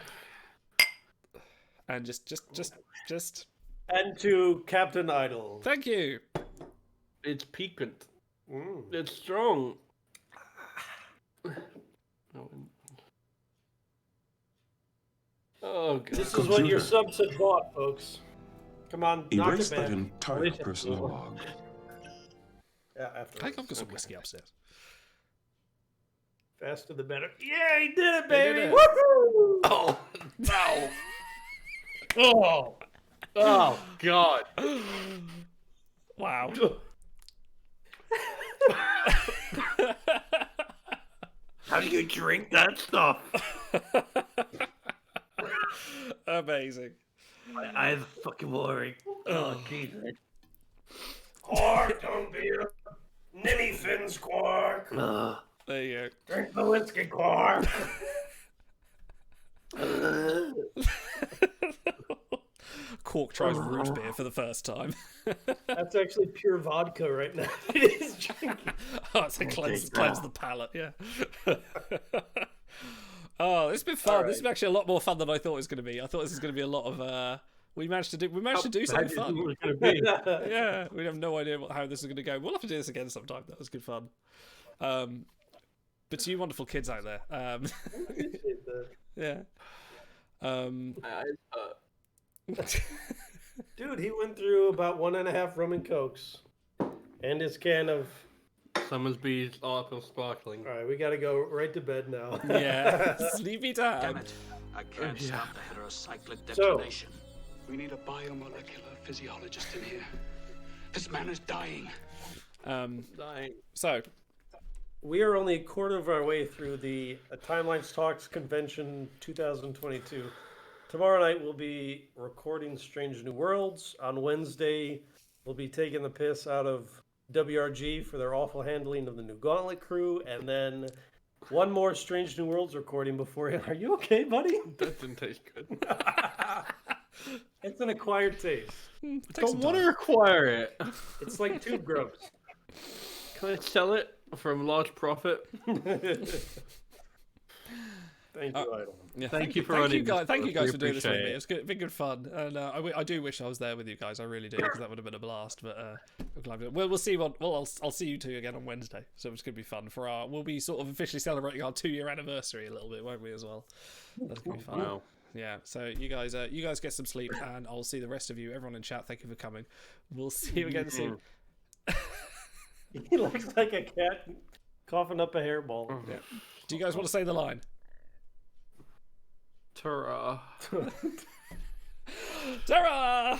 And just. And to Captain Idol. Thank you. It's piquant. Mm. It's strong. Oh, God. This is what your subs had bought, folks. Come on, knock Erase it that back. entire personal log. Yeah, after. I think I've got some whiskey upstairs. Faster the better. Yeah, he did it, He baby! did it. Woohoo! Oh, no. Oh. Oh, God. Wow. How do you drink that stuff? Amazing. I have fucking worry. Oh, Jesus. Quark, don't be a ninny fins, Quark. There you go. Drink the whiskey, Quark. Quark tries root beer for the first time. That's actually pure vodka right now. It is drinking. Oh, it's a cleanse the palate, yeah. Oh, it's been fun. All This is right. actually a lot more fun than I thought it was going to be. I thought this was going to be a lot of. We managed to do something fun. It was gonna be. Yeah, we have no idea how this is going to go. We'll have to do this again sometime. That was good fun. But to you wonderful kids out there, Appreciate that. yeah. Dude, he went through about 1.5 rum and cokes. And his can of... Summersby's Article Sparkling. Alright, we gotta go right to bed now. Yeah, sleepy time. Damn it. I can't stop the heterocyclic So- declination. We need a biomolecular physiologist in here. This man is dying. Dying. So, We are only a quarter of our way through the Timelines Talks Convention 2022. Tomorrow night we'll be recording Strange New Worlds. On Wednesday, we'll be taking the piss out of WRG for their awful handling of the new Gauntlet crew. And then one more Strange New Worlds recording before... Are you okay, buddy? That didn't taste good. It's an acquired taste. Don't want to require it. It's like tube grubs. Can I sell it for a large profit? Thank you, Idol. yeah, Thank you for thank running you guys. this Thank for you us. guys We for doing this with appreciate me. it. It's been good fun, and I do wish I was there with you guys. I really do, because that would have been a blast. But I'm glad we'll see what. Well, I'll see you two again on Wednesday, so it's gonna be fun for our. We'll be sort of officially celebrating our 2-year anniversary a little bit, won't we, as well? That's gonna be fun. Wow. Yeah. So you guys get some sleep, and I'll see the rest of you. Everyone in chat, thank you for coming. We'll see you again soon. He looks like a cat coughing up a hairball. Yeah. Do you guys want to say the line? Ta-ra. Ta-ra!